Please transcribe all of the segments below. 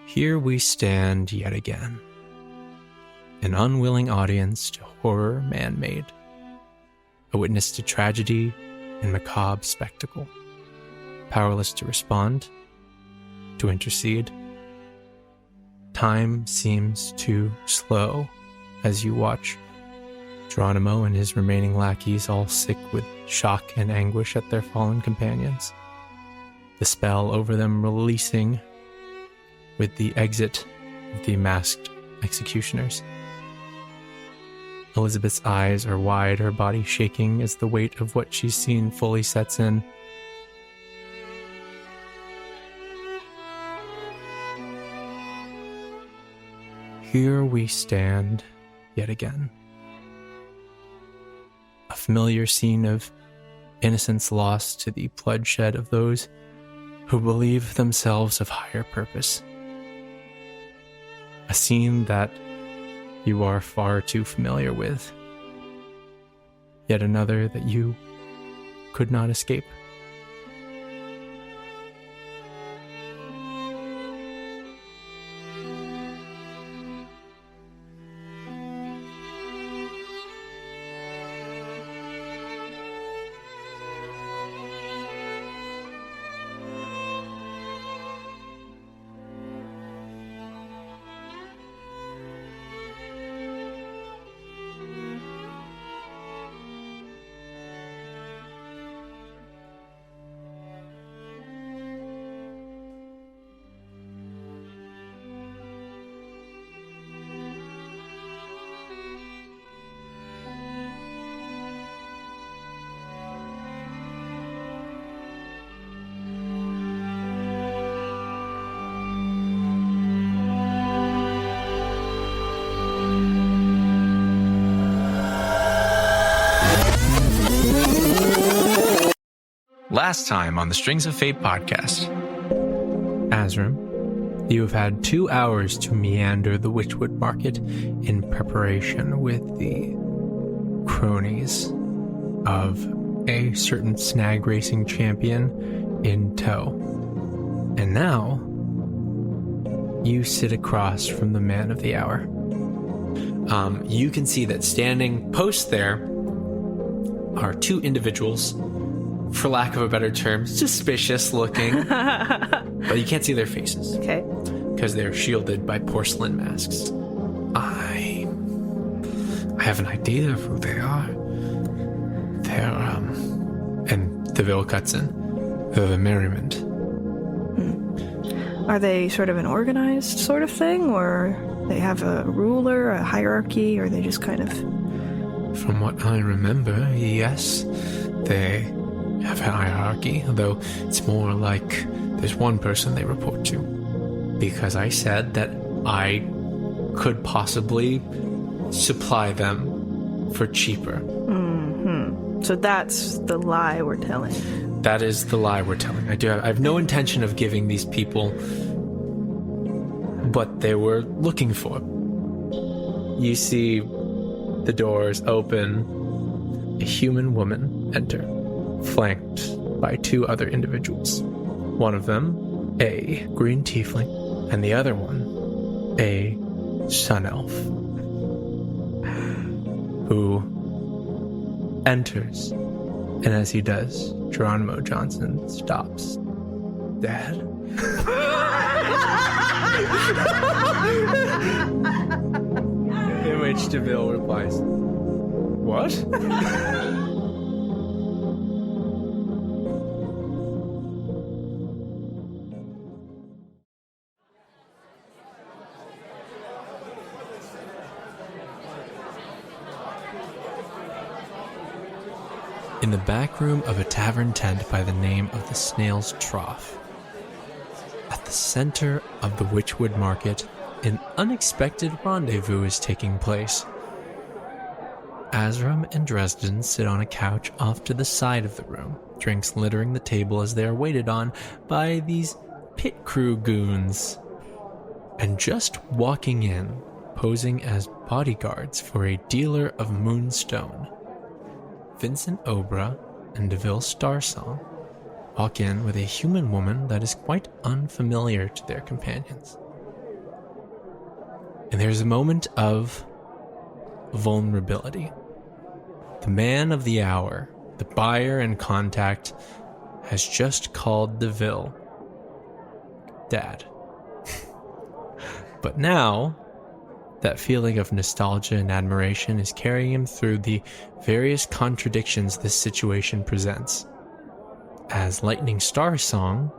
Here we stand yet again, an unwilling audience to horror man-made, a witness to tragedy and macabre spectacle, powerless to respond, to intercede. Time seems too slow as you watch Geronimo and his remaining lackeys all sick with shock and anguish at their fallen companions, the spell over them releasing with the exit of the masked executioners. Elizabeth's eyes are wide, her body shaking as the weight of what she's seen fully sets in. Here we stand yet again. A familiar scene of innocence lost to the bloodshed of those who believe themselves of higher purpose. A scene that you are far too familiar with. Yet another that you could not escape. Last time on the Strings of Fate podcast. Azrim, you have had 2 hours to meander the Witchwood Market in preparation with the cronies of a certain snag racing champion in tow. And now, you sit across from the man of the hour. You can see that standing post there are 2 individuals, for lack of a better term, suspicious looking, but you can't see their faces. Okay. Because they're shielded by porcelain masks. I have an idea of who they are. They're, and the veil cuts in. They're the Merriment. Are they sort of an organized sort of thing, or they have a ruler, a hierarchy, or are they just kind of... From what I remember, yes, they have a hierarchy, although it's more like there's one person they report to. Because I said that I could possibly supply them for cheaper. Mm-hmm. So that's the lie we're telling. That is the lie we're telling. I have no intention of giving these people what they were looking for. You see the doors open, a human woman enter, flanked by 2 other individuals. One of them, a green tiefling, and the other one, a sun elf, who enters, and as he does, Geronimo Johnson stops. Dad? In which DeVille replies, what? In the back room of a tavern tent by the name of the Snail's Trough, at the center of the Witchwood Market, an unexpected rendezvous is taking place. Azrim and Dresden sit on a couch off to the side of the room, drinks littering the table as they are waited on by these pit crew goons. And just walking in, posing as bodyguards for a dealer of moonstone, Vincent Obra and DeVille Starsong walk in with a human woman that is quite unfamiliar to their companions. And there's a moment of vulnerability. The man of the hour, the buyer and contact, has just called Deville Dad. But now, that feeling of nostalgia and admiration is carrying him through the various contradictions this situation presents. As Lightning Star Song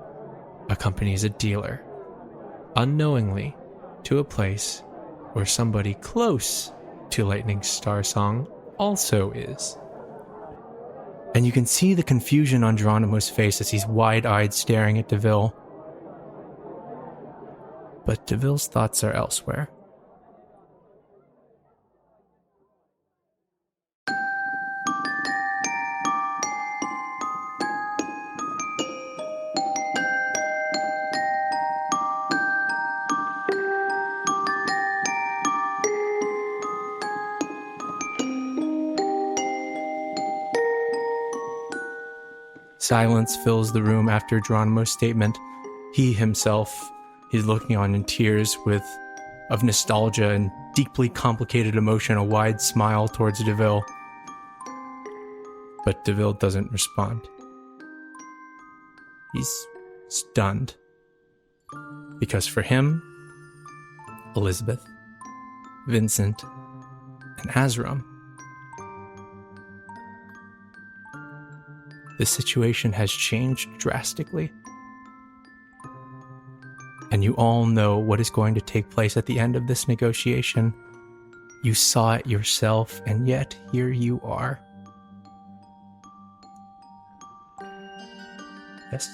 accompanies a dealer, unknowingly, to a place where somebody close to Lightning Star Song also is. And you can see the confusion on Geronimo's face as he's wide-eyed staring at Deville. But Deville's thoughts are elsewhere. Silence fills the room after Geronimo's statement. He himself is looking on in tears of nostalgia and deeply complicated emotion, a wide smile towards Deville. But Deville doesn't respond. He's stunned. Because for him, Elizabeth, Vincent, and Azram, the situation has changed drastically. And you all know what is going to take place at the end of this negotiation. You saw it yourself, and yet here you are. Yes?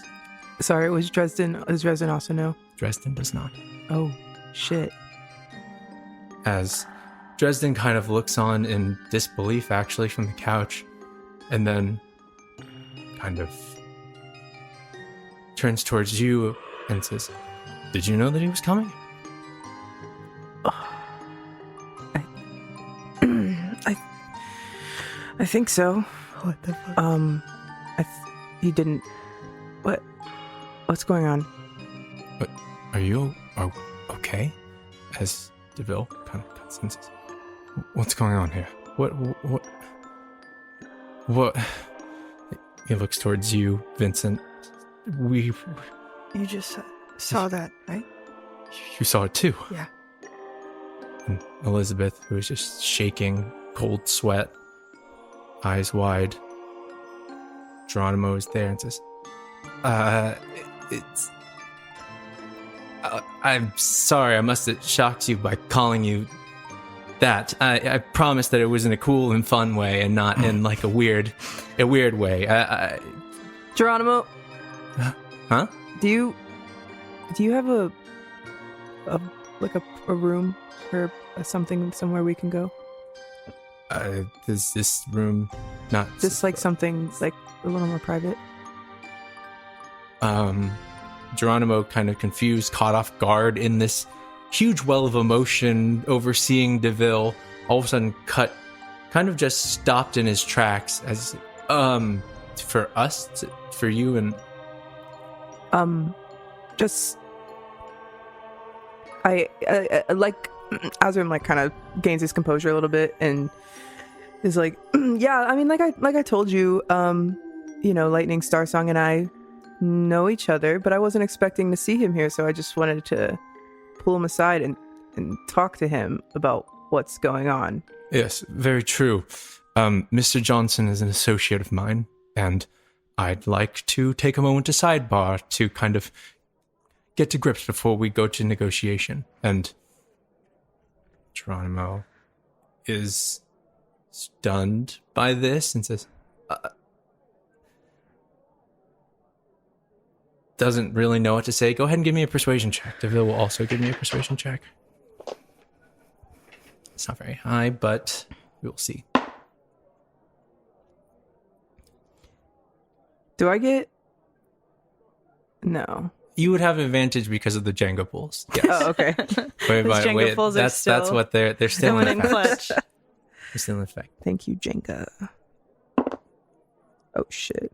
Sorry, was Dresden. Does Dresden also know? Dresden does not. Oh, shit. As Dresden kind of looks on in disbelief, actually, from the couch, and then kind of turns towards you and says, "Did you know that he was coming?" I think so. What the fuck? He didn't. What's going on? But are you okay? As Deville kind of cuts in, says, "What's going on here? What?" He looks towards you, Vincent. You just saw that, right? You saw it too. Yeah. And Elizabeth, who is just shaking, cold sweat, eyes wide. Geronimo is there and says, I'm sorry, I must have shocked you by calling you that. I promised that it was in a cool and fun way and not in like a weird way. Geronimo? Huh? Do you have a room or somewhere we can go? Is this room not Just like something like a little more private? Geronimo, kind of confused, caught off guard in this huge well of emotion, overseeing Deville, all of a sudden kind of just stopped in his tracks as, for us, for you and... Just... I like, Azram, like, kind of gains his composure a little bit and is like, yeah, I mean, like I told you, Lightning Star Song and I know each other, but I wasn't expecting to see him here, so I just wanted to pull him aside and talk to him about what's going on. Yes, very true. Mr. Johnson is an associate of mine, and I'd like to take a moment to sidebar to kind of get to grips before we go to negotiation. And Geronimo is stunned by this and says, doesn't really know what to say. Go ahead and give me a persuasion check. Deville will also give me a persuasion check. It's not very high, but we'll see. Do I get... No. You would have advantage because of the Jenga pools. Yes. Oh, okay. Jenga pools are still that's what they're still in effect. clutch. They're still in effect. Thank you, Jenga. Oh, shit.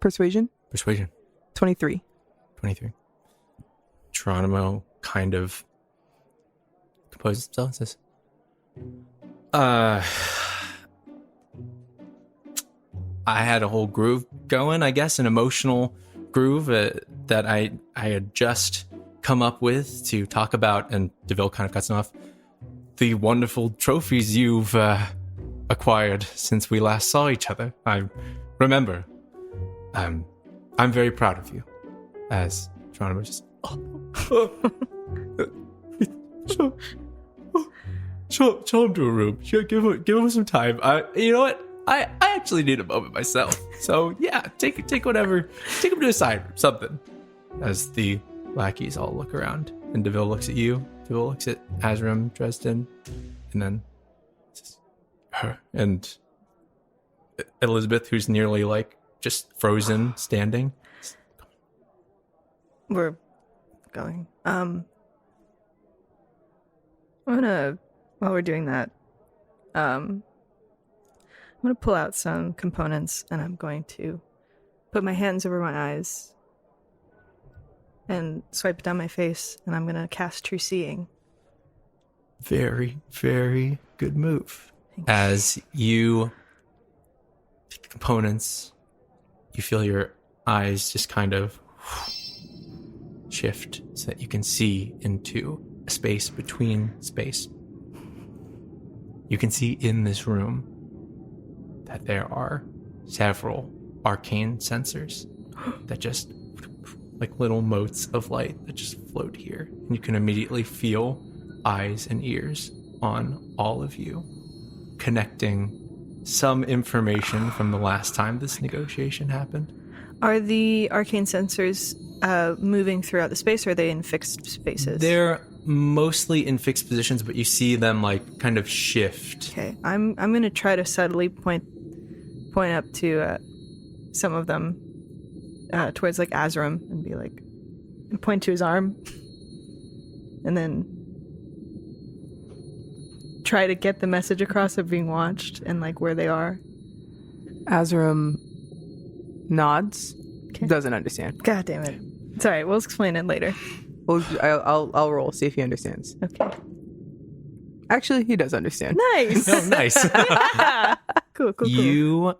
Persuasion? Persuasion. 23. 23. Geronimo kind of composes himself and says, I had a whole groove going, I guess, an emotional groove that I had just come up with to talk about, and DeVille kind of cuts him off. The wonderful trophies you've acquired since we last saw each other. I remember. I'm very proud of you. As Geronimo just... Show him to a room. Sure, give him some time. You know what? I actually need a moment myself. So yeah, take him to a side room, something. As the lackeys all look around, and DeVille looks at you. DeVille looks at Azram, Dresden, and then her and Elizabeth, who's nearly like just frozen, standing. We're going. I'm gonna, while we're doing that, I'm gonna pull out some components, and I'm going to put my hands over my eyes and swipe it down my face, and I'm gonna cast True Seeing. Very, very good move. As you pick the components, you feel your eyes just kind of shift so that you can see into a space between space. You can see in this room that there are several arcane sensors that just, like little motes of light that just float here. And you can immediately feel eyes and ears on all of you, connecting some information from the last time this negotiation happened. Are the arcane sensors moving throughout the space, or are they in fixed spaces? They're mostly in fixed positions, but you see them like kind of shift. Okay, I'm gonna try to subtly point up to some of them towards like Azram and be like, and point to his arm, and then try to get the message across of being watched and like where they are. Azram nods. Okay. Doesn't understand. God damn it! It's all right. We'll explain it later. Well, I'll roll, see if he understands. Okay. Actually, he does understand. Nice. Oh, nice. Yeah. Cool. You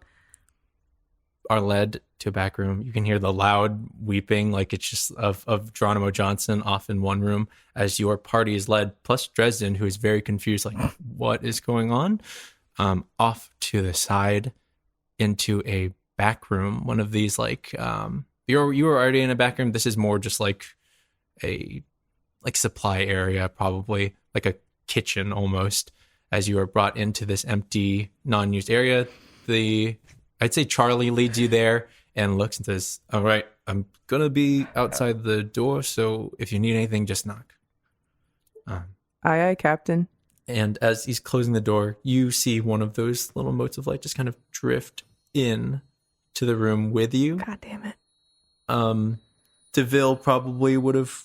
are led to a back room. You can hear the loud weeping, like it's just of Geronimo Johnson off in one room as your party is led, plus Dresden, who is very confused, like, what is going on? Off to the side into a back room. One of these, like, you were already in a back room. This is more just like a supply area, probably like a kitchen almost, as you are brought into this empty, non-used area. I'd say Charlie leads you there and looks and says, all right, I'm going to be outside the door, so if you need anything, just knock. Aye, Captain. And as he's closing the door, you see one of those little motes of light just kind of drift in to the room with you. God damn it. DeVille probably would have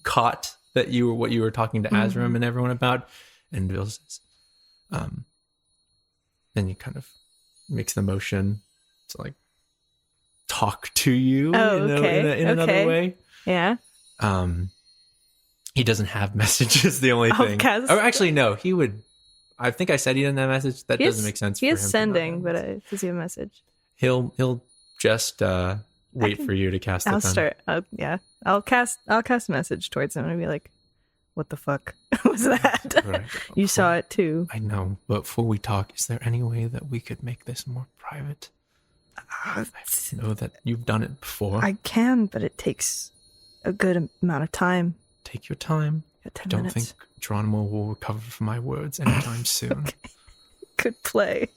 caught that you were what you were talking to Azram and everyone about. And DeVille says, then he kind of makes the motion to like talk to you in another way. Yeah. He doesn't have messages, the only thing. Or actually, no, he would. I think I said he didn't have a message. That doesn't make sense for him. He is sending, but does he have a message? He'll just wait for you to cast the thunder. I'll cast a message towards him and be like, what the fuck was that? Right. You saw it too. I know, but before we talk, is there any way that we could make this more private? I know that you've done it before. I can, but it takes a good amount of time. Take your time. I don't think Geronimo will recover from my words anytime soon. Okay. Good play.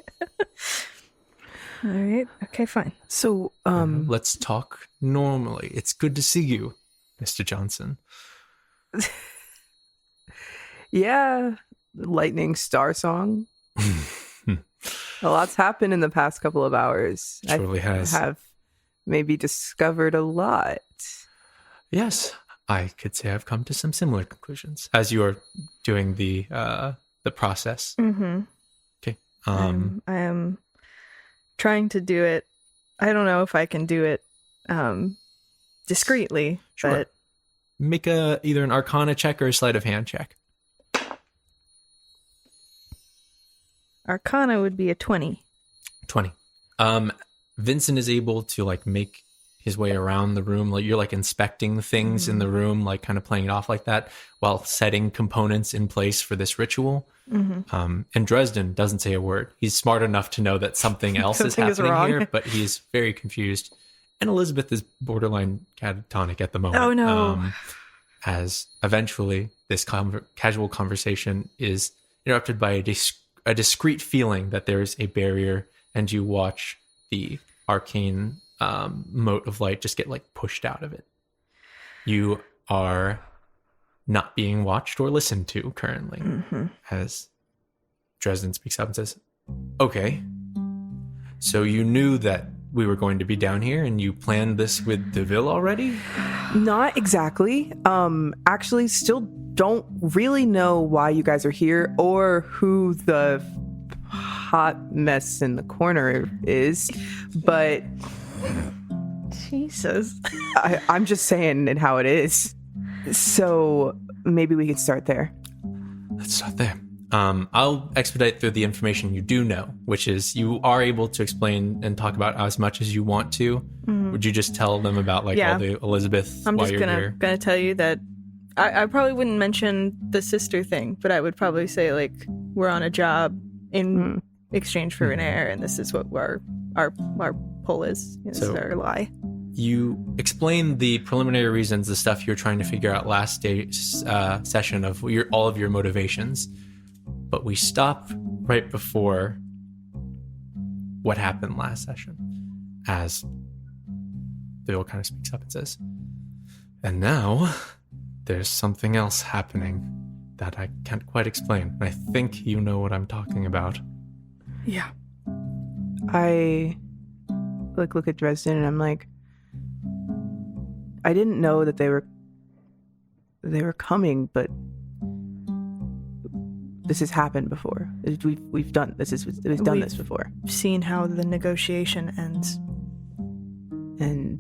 All right. Okay, fine. So, let's talk normally. It's good to see you, Mr. Johnson. Yeah, lightning star song. A lot's happened in the past couple of hours. Surely has. I have maybe discovered a lot. Yes, I could say I've come to some similar conclusions as you are doing the process. Mm-hmm. Okay. I am trying to do it. I don't know if I can do it discreetly, sure. But make either an Arcana check or a sleight of hand check. Arcana would be a 20. 20. Vincent is able to like make his way around the room. Like you're like inspecting things in the room, like kind of playing it off like that while setting components in place for this ritual. And Dresden doesn't say a word. He's smart enough to know that something else is happening here, but he's very confused. And Elizabeth is borderline catatonic at the moment. Oh no. As eventually this casual conversation is interrupted by a discreet feeling that there's a barrier, and you watch the arcane mote of light just get like pushed out of it. You are not being watched or listened to currently. As Dresden speaks up and says, okay, so you knew that we were going to be down here and you planned this with Deville already? Not exactly. Actually, still don't really know why you guys are here or who the hot mess in the corner is, but Jesus. I'm just saying it how it is. So maybe we could start there. Let's start there. I'll expedite through the information you do know, which is you are able to explain and talk about as much as you want to. Would you just tell them about like all the Elizabeth I'm while just you're here? gonna tell you that I probably wouldn't mention the sister thing, but I would probably say like we're on a job in exchange for an heir, and this is what our pull is. This is our lie. You explain the preliminary reasons, the stuff you're trying to figure out last session of all of your motivations. But we stop right before what happened last session, as Bill kind of speaks up and says, and now there's something else happening that I can't quite explain. I think you know what I'm talking about. Yeah. I look at Dresden and I'm like, I didn't know that they were coming, but this has happened before. We've done this. We've done this before. Seen how the negotiation ends, and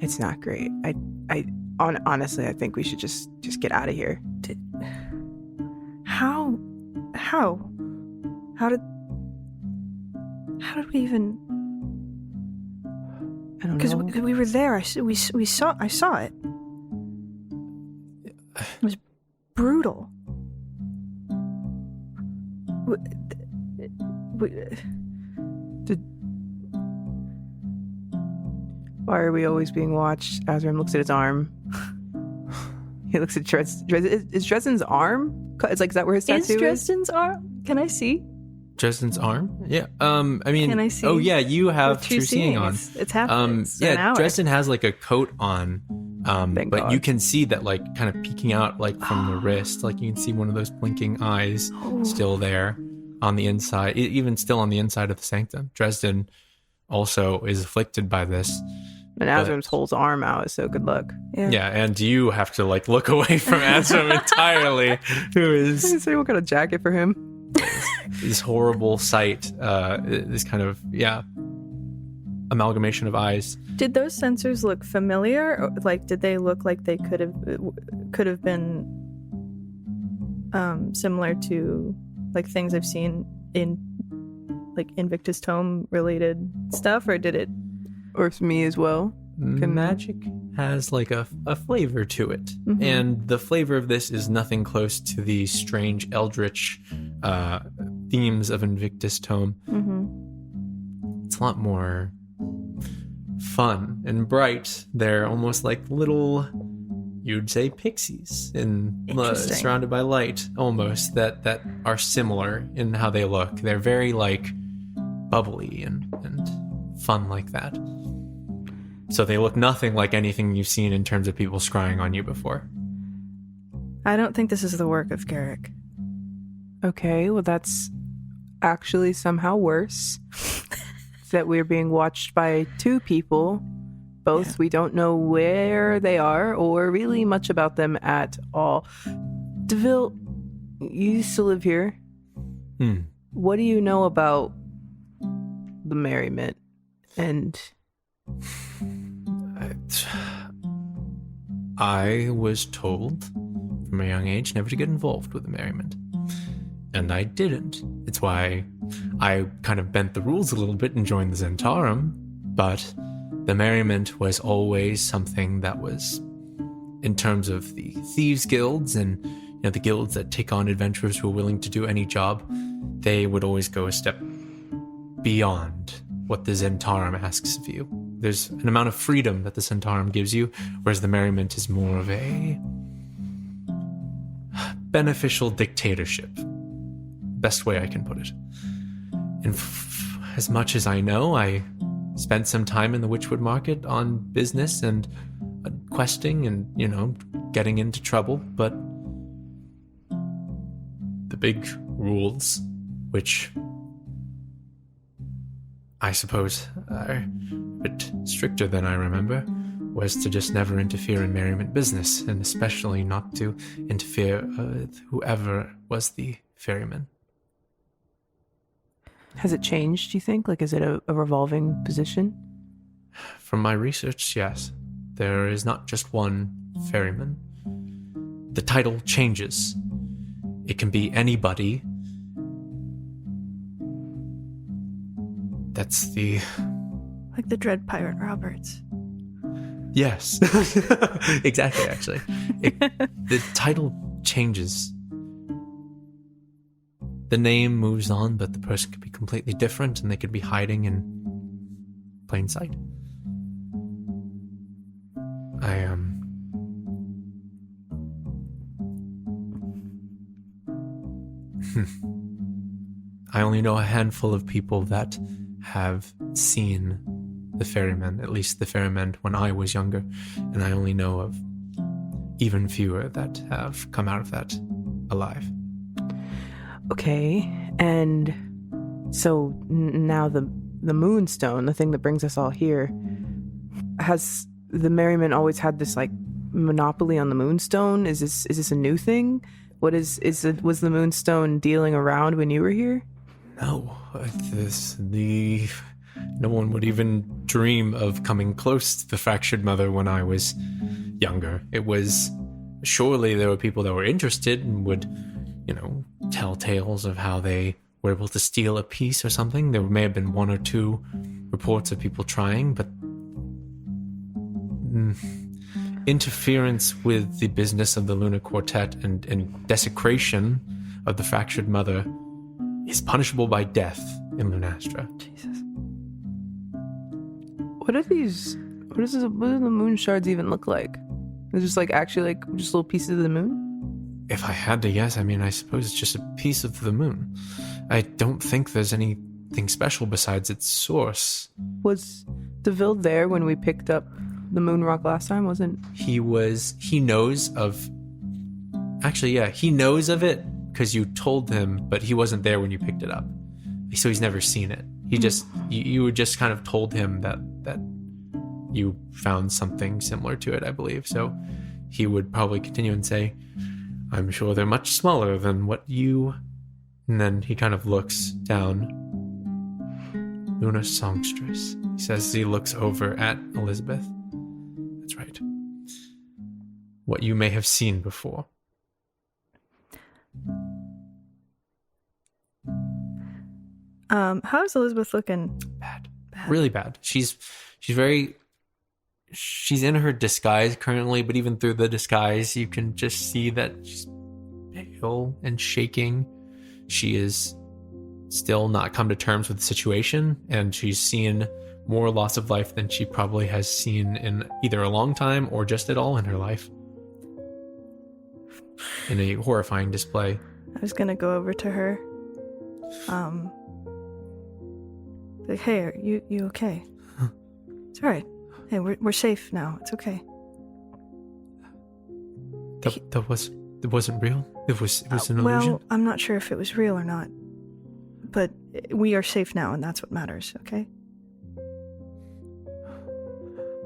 it's not great. Honestly, I think we should just get out of here. How did we even? I don't know. Because we were there. I saw it. It was brutal. Why are we always being watched? Azram looks at his arm. He looks at Dresden. Is Dresden's arm? Is that where his tattoo is? Is Dresden's arm? Can I see? Dresden's arm? Yeah. I mean, can I see? Oh yeah, you have true seeing on. It's happening. Dresden has like a coat on. But God. you can see that like kind of peeking out like from the wrist, like you can see one of those blinking eyes still there on the inside, even still on the inside of the sanctum. Dresden also is afflicted by this. And Azram's holds arm out, so good luck. Yeah, and you have to like look away from Azram entirely, who is... Does anyone got a jacket for him? This horrible sight, this kind of, amalgamation of eyes. Did those sensors look familiar? Or, like, did they look like they could have been similar to like things I've seen in like Invictus Tome related stuff, or did it? Or for me as well. Magic has like a flavor to it, and the flavor of this is nothing close to the strange eldritch themes of Invictus Tome. It's a lot more fun and bright. They're almost like little, you'd say, pixies surrounded by light, almost that are similar in how they look. They're very like bubbly and fun like that. So they look nothing like anything you've seen in terms of people scrying on you before. I don't think this is the work of Garrick. Okay, well that's actually somehow worse. That we're being watched by two people. Both we don't know where they are or really much about them at all. Deville, you used to live here. What do you know about the merriment? And I was told from a young age never to get involved with the merriment. And I didn't. It's why I kind of bent the rules a little bit and joined the Zentarum, but the merriment was always something that was, in terms of the thieves guilds and the guilds that take on adventurers who are willing to do any job, they would always go a step beyond what the Zentarum asks of you. There's an amount of freedom that the Zentarum gives you, whereas the merriment is more of a beneficial dictatorship. Best way I can put it. And as much as I know, I spent some time in the Witchwood Market on business and questing and, getting into trouble, but the big rules, which I suppose are a bit stricter than I remember, was to just never interfere in merriment business, and especially not to interfere with whoever was the ferryman. Has it changed, do you think? Like, is it a revolving position? From my research, yes. There is not just one ferryman. The title changes. It can be anybody. That's the... Like the Dread Pirate Roberts. Yes. Exactly, actually. The title changes. The name moves on, but the person could be completely different, and they could be hiding in plain sight. I only know a handful of people that have seen the ferryman, at least the ferryman when I was younger, and I only know of even fewer that have come out of that alive. Okay, and so now the Moonstone, the thing that brings us all here, has the Merryman always had this like monopoly on the Moonstone? Is this a new thing? Was the Moonstone dealing around when you were here? No, no one would even dream of coming close to the Fractured Mother when I was younger. It was, surely there were people that were interested and would, tell tales of how they were able to steal a piece or something. There may have been one or two reports of people trying, but interference with the business of the Lunar Quartet and desecration of the Fractured Mother is punishable by death in Lunastra. Jesus. What does the moon shards even look like? It's just like actually like just little pieces of the moon? If I had to guess, I suppose it's just a piece of the moon. I don't think there's anything special besides its source. Was DeVille there when we picked up the moon rock last time? He knows of it because you told him, but he wasn't there when you picked it up. So he's never seen it. He just, you just kind of told him that you found something similar to it, I believe. So he would probably continue and say, I'm sure they're much smaller than what you... And then he kind of looks down. Luna Songstress, he says as he looks over at Elizabeth. That's right. What you may have seen before. How's Elizabeth looking? Bad. Really bad. She's in her disguise currently, but even through the disguise, you can just see that she's pale and shaking. She is still not come to terms with the situation, and she's seen more loss of life than she probably has seen in either a long time or just at all in her life. In a horrifying display. I was gonna go over to her. Like, hey, are you okay? Huh. It's all right. Hey, we're safe now. It's okay. It wasn't real. It was an illusion. Well, I'm not sure if it was real or not, but we are safe now, and that's what matters. Okay.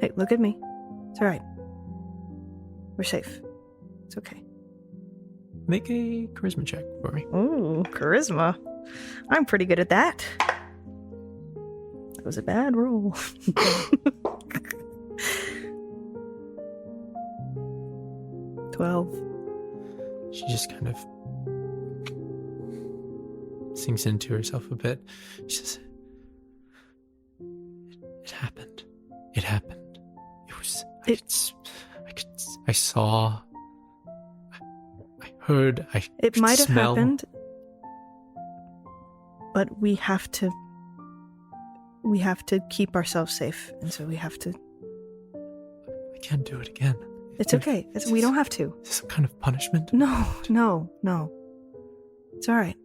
Hey, look at me. It's all right. We're safe. It's okay. Make a charisma check for me. Ooh, charisma. I'm pretty good at that. That was a bad roll. 12. She just kind of sinks into herself a bit. She says, It happened. It happened. It was... I saw... I heard... It might have smell. happened, but we have to keep ourselves safe, and so we have to... I can't do it again. It's okay. We don't have to. Is this some kind of punishment? No. It's all right.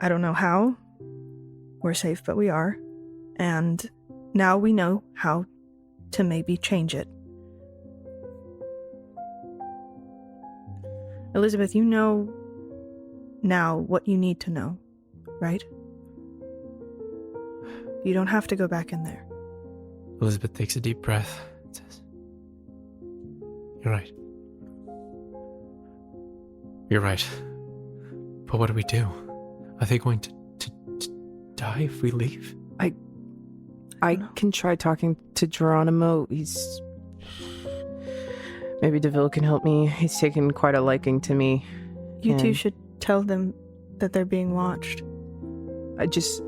I don't know how we're safe, but we are. And now we know how to maybe change it. Elizabeth, you know now what you need to know, right? You don't have to go back in there. Elizabeth takes a deep breath and says, You're right. You're right. But what do we do? Are they going to die if we leave? I can try talking to Geronimo. Maybe Deville can help me. He's taken quite a liking to me. You two should tell them that they're being watched. I'll just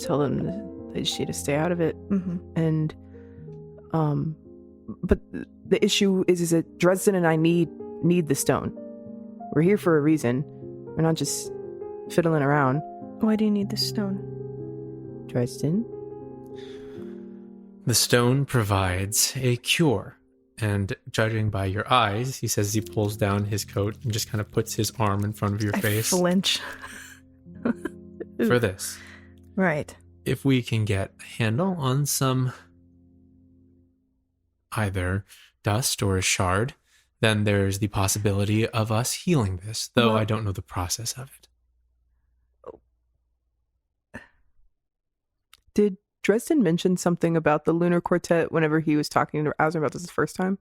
tell them that they just need to stay out of it. Mm-hmm. And, but the issue is that Dresden and I need the stone. We're here for a reason. We're not just fiddling around. Why do you need this stone? Dresden? The stone provides a cure. And judging by your eyes, he says he pulls down his coat and just kind of puts his arm in front of your face. I flinch. For this. Right. If we can get a handle on some either dust or a shard, then there's the possibility of us healing this, though I don't know the process of it. Did Dresden mention something about the Lunar Quartet whenever he was talking to Azra about this the first time?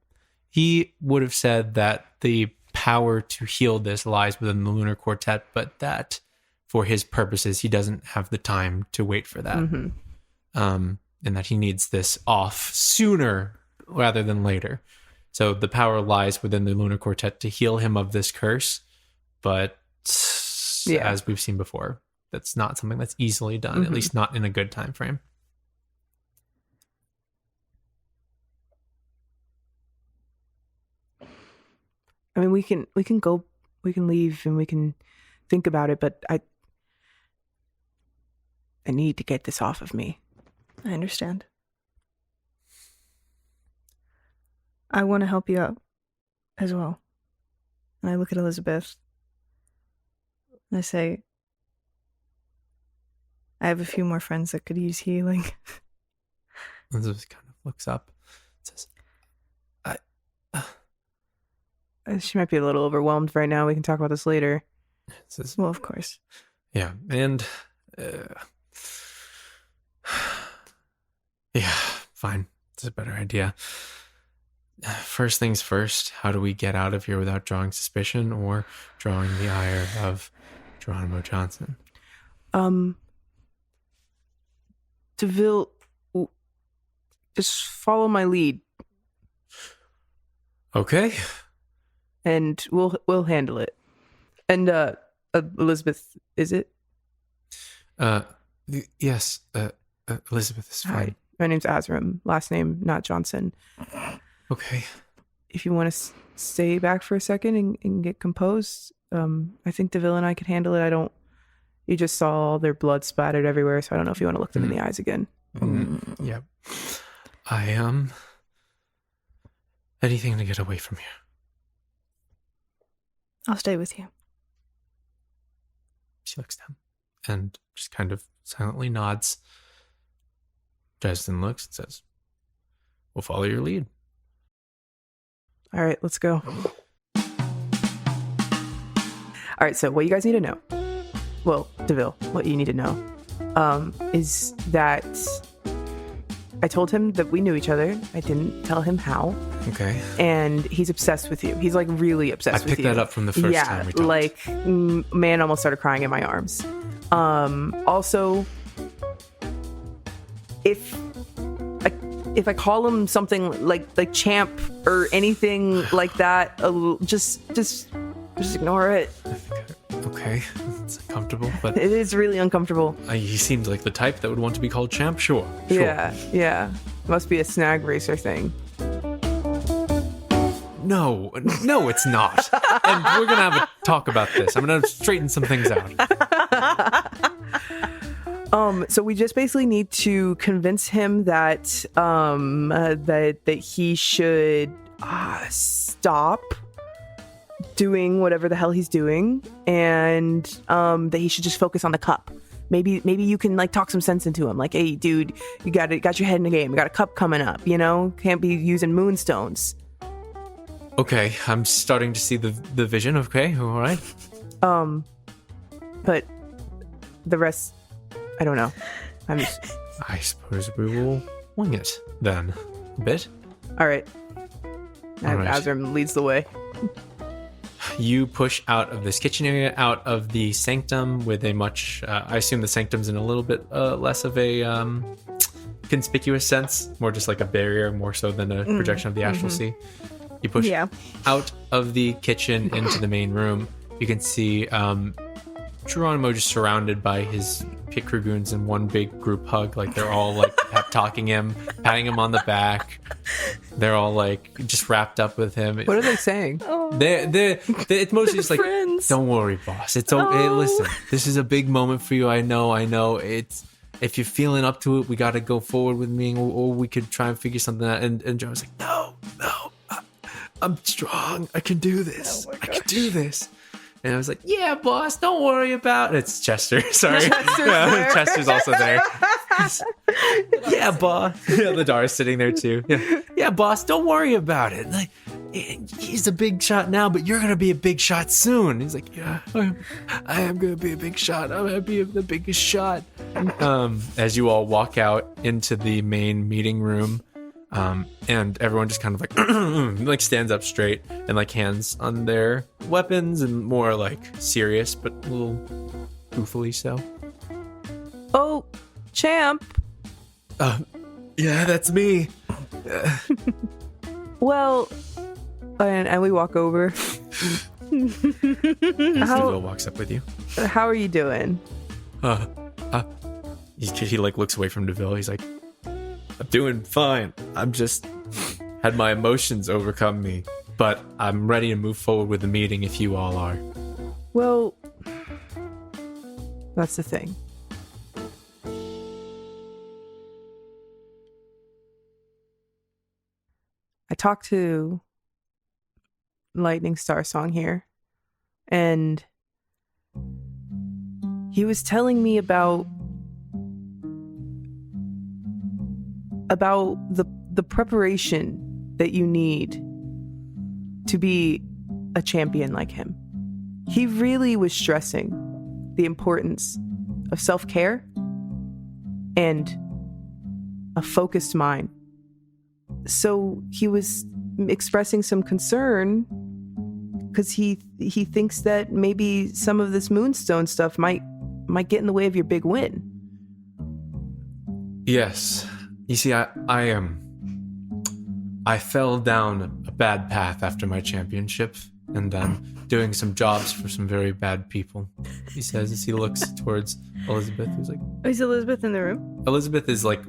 He would have said that the power to heal this lies within the Lunar Quartet, but that for his purposes, he doesn't have the time to wait for that. Mm-hmm. And that he needs this off sooner rather than later. So the power lies within the Lunar Quartet to heal him of this curse, but as we've seen before, that's not something that's easily done, at least not in a good time frame. I mean, we can leave and we can think about it, but I need to get this off of me. I understand. I want to help you out as well. And I look at Elizabeth and I say, I have a few more friends that could use healing. Elizabeth kind of looks up and says, She might be a little overwhelmed right now. We can talk about this later. says, Well, of course. Yeah, and yeah, fine. It's a better idea. First things first, how do we get out of here without drawing suspicion or drawing the ire of Geronimo Johnson? Deville, just follow my lead. Okay. And we'll handle it. And Elizabeth, is it? Yes. Elizabeth is fine. Hi, my name's Azram. Last name not Johnson. Okay. If you want to stay back for a second and get composed, I think Deville and I could handle it. You just saw all their blood splattered everywhere, so I don't know if you want to look them in the eyes again. Yeah. I anything to get away from here. I'll stay with you. She looks down and just kind of silently nods. Dresden looks and says, we'll follow your lead. All right, let's go. All right, so what you guys need to know, well, Deville, what you need to know is that I told him that we knew each other. I didn't tell him how. Okay. And he's obsessed with you. He's like really obsessed with you. I picked that up from the first time we talked. Like, man almost started crying in my arms. Also, if if I call him something like champ or anything like that, just ignore it. Okay, it's uncomfortable, but It is really uncomfortable. he seems like the type that would want to be called champ. Sure. Yeah. Must be a Snag Racer thing. No, it's not. And we're gonna have a talk about this. I'm gonna straighten some things out. So we just basically need to convince him that that he should stop doing whatever the hell he's doing, and that he should just focus on the cup. Maybe you can like talk some sense into him. Like, hey, dude, you got your head in the game. You got a cup coming up. You know, can't be using moonstones. Okay, I'm starting to see the vision. Okay, all right. But the rest, I don't know. I suppose we will wing it then a bit. All right. All right. Azram leads the way. You push out of this kitchen area, out of the sanctum with a much, I assume the sanctum's in a little bit less of a conspicuous sense, more just like a barrier, more so than a projection of the astral sea. You push out of the kitchen into the main room. You can see Geronimo just surrounded by his pit crew goons in one big group hug. Like they're all like pep talking him, patting him on the back. They're all like just wrapped up with him. What are they saying? They're it's mostly just like, friends. Don't worry, boss. It's okay. Hey, listen, this is a big moment for you. I know. It's if you're feeling up to it, we got to go forward with me, or we could try and figure something out. And John was like, no, I'm strong. I can do this. I can do this. And I was like, yeah, boss, don't worry about it. It's Chester. Sorry. Chester's also there. Yeah, boss. The Dar's sitting there too. Yeah, boss, don't worry about it. Like, he's a big shot now, but you're going to be a big shot soon. He's like, yeah, I am going to be a big shot. I'm going to be the biggest shot. As you all walk out into the main meeting room, and everyone just kind of like stands up straight and like hands on their weapons and more like serious but a little goofily so. Oh, champ. Yeah, that's me. Well, and we walk over. Deville walks up with you. How are you doing? He like looks away from Deville. He's like, I'm doing fine. I'm just had my emotions overcome me, but I'm ready to move forward with the meeting if you all are. Well, that's the thing. I talked to Lightning Star Song here, and he was telling me about the preparation that you need to be a champion like him. He really was stressing the importance of self-care and a focused mind. So he was expressing some concern because he thinks that maybe some of this moonstone stuff might get in the way of your big win. Yes. You see, I fell down a bad path after my championship, and I'm doing some jobs for some very bad people, he says as he looks towards Elizabeth, who's like... Is Elizabeth in the room? Elizabeth is like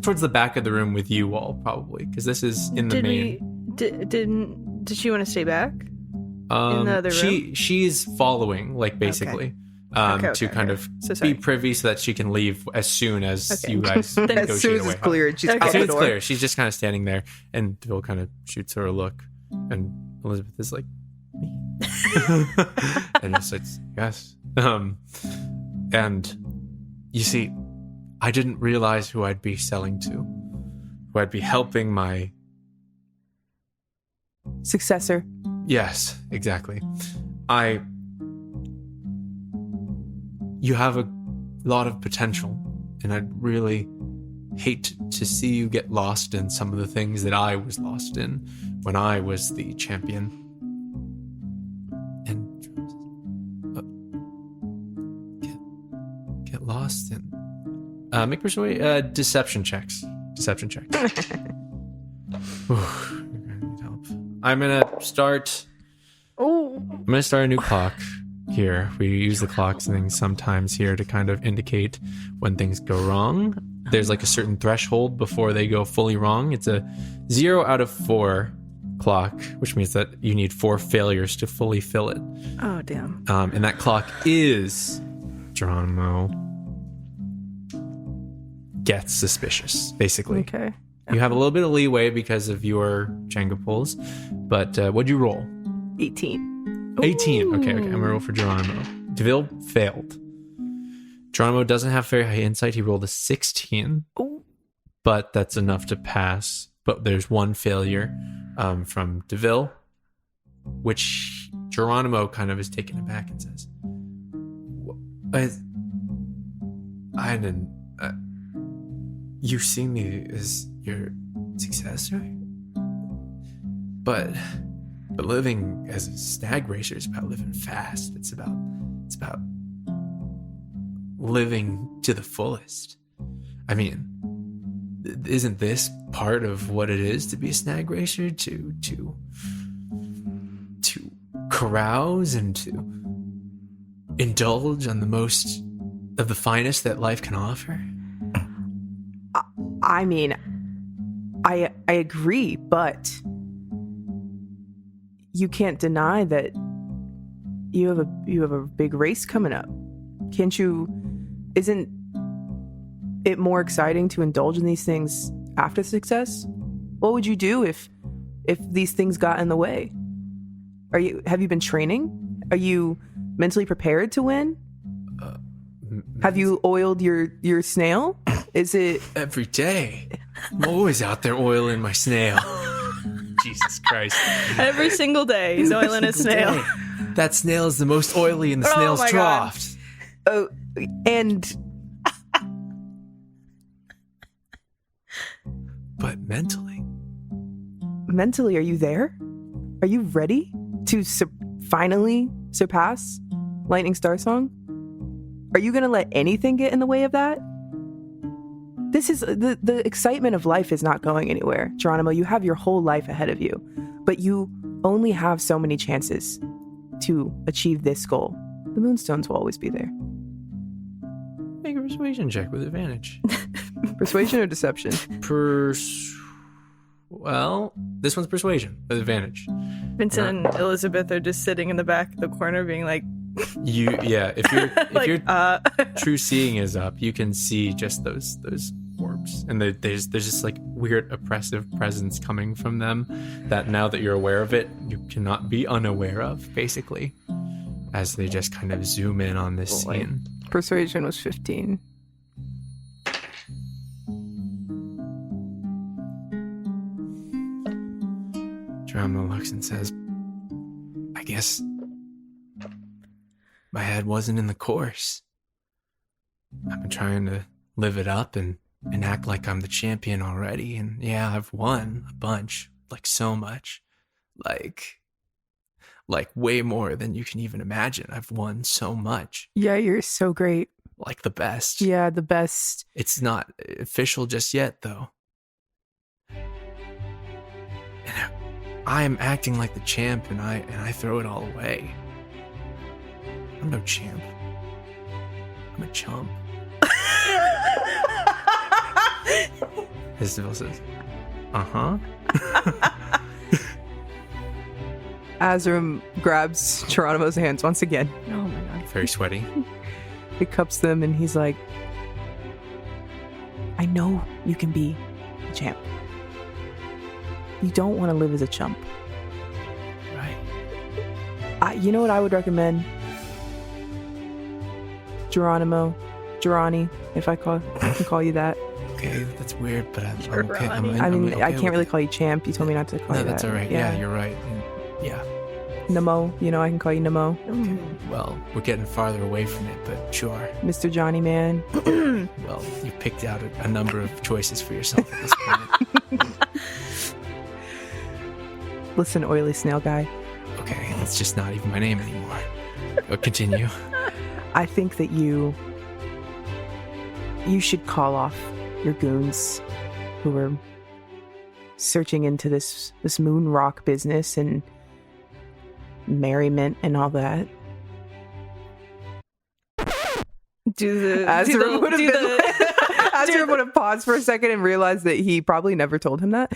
towards the back of the room with you all, probably, because this is in the main... Did she want to stay back? In the other room? She's following, like, basically. To kind of be privy so that she can leave as soon as you guys negotiate as soon as away. It's clear, she's As soon as it's clear, she's just kind of standing there, and Deville kind of shoots her a look, and Elizabeth is like, me? And it's like, yes. And you see, I didn't realize who I'd be selling to, who I'd be helping my... successor. Yes, exactly. You have a lot of potential, and I'd really hate to see you get lost in some of the things that I was lost in when I was the champion. And get lost in... make deception checks to Deception check. Ooh, you're gonna need help. I'm gonna start a new clock here. We use the clocks and things sometimes here to kind of indicate when things go wrong. There's like a certain threshold before they go fully wrong. It's a 0 out of 4 clock, which means that you need 4 failures to fully fill it. Oh, damn. And that clock is Geronimo gets suspicious, basically. Okay. You have a little bit of leeway because of your Jenga pulls, but what'd you roll? 18. 18. Okay, I'm gonna roll for Geronimo. DeVille failed. Geronimo doesn't have very high insight. He rolled a 16, but that's enough to pass. But there's one failure from DeVille, which Geronimo kind of is taken aback and says, I didn't... you see me as your successor? But living as a Snag Racer is about living fast. It's about living to the fullest. I mean, isn't this part of what it is to be a Snag Racer? To carouse and to indulge on the most of the finest that life can offer? I mean, I agree, but you can't deny that you have a big race coming up. Can't you? Isn't it more exciting to indulge in these things after success? What would you do if these things got in the way? Have you been training? Are you mentally prepared to win? Have you oiled your snail? Is it every day? I'm always out there oiling my snail. Jesus Christ. Every single day he's oiling his snail. Day. That snail is the most oily in the snail's trough. Oh, and but mentally, are you there? Are you ready to finally surpass Lightning Star Song? Are you going to let anything get in the way of that? This is the excitement of life is not going anywhere. Geronimo, you have your whole life ahead of you, but you only have so many chances to achieve this goal. The Moonstones will always be there. Make a persuasion check with advantage. Persuasion or deception? Well, this one's persuasion with advantage. Vincent and Elizabeth are just sitting in the back of the corner being like, if your true seeing is up, you can see just those orbs, and there's just like weird oppressive presence coming from them that now that you're aware of it, you cannot be unaware of, basically, as they just kind of zoom in on this scene. Persuasion was 15. Geronimo looks and says, I guess my head wasn't in the course. I've been trying to live it up and act like I'm the champion already. And yeah, I've won a bunch, like so much. Like way more than you can even imagine. I've won so much. Yeah, you're so great. Like the best. Yeah, the best. It's not official just yet, though. And I'm acting like the champ, and I throw it all away. I'm no champ. I'm a chump. Isabel says, uh-huh. Azram grabs Geronimo's hands once again. oh my god. Very sweaty. He cups them and he's like, I know you can be a champ. You don't want to live as a chump. Right. You know what I would recommend? Geronimo. Gerani, if I can call you that. Okay, that's weird, but I'm okay. I can't really call you champ. You told me not to call you that. No, that's all right. Yeah, you're right. Yeah. Nemo. I can call you Nemo. Okay. Well, we're getting farther away from it, but sure. Mr. Johnny Man. Well, you picked out a number of choices for yourself at this point. Listen, oily snail guy. Okay, that's just not even my name anymore. Continue. I think that you should call off your goons who were searching into this moon rock business and merriment and all that. Azra would have paused for a second and realized that he probably never told him that.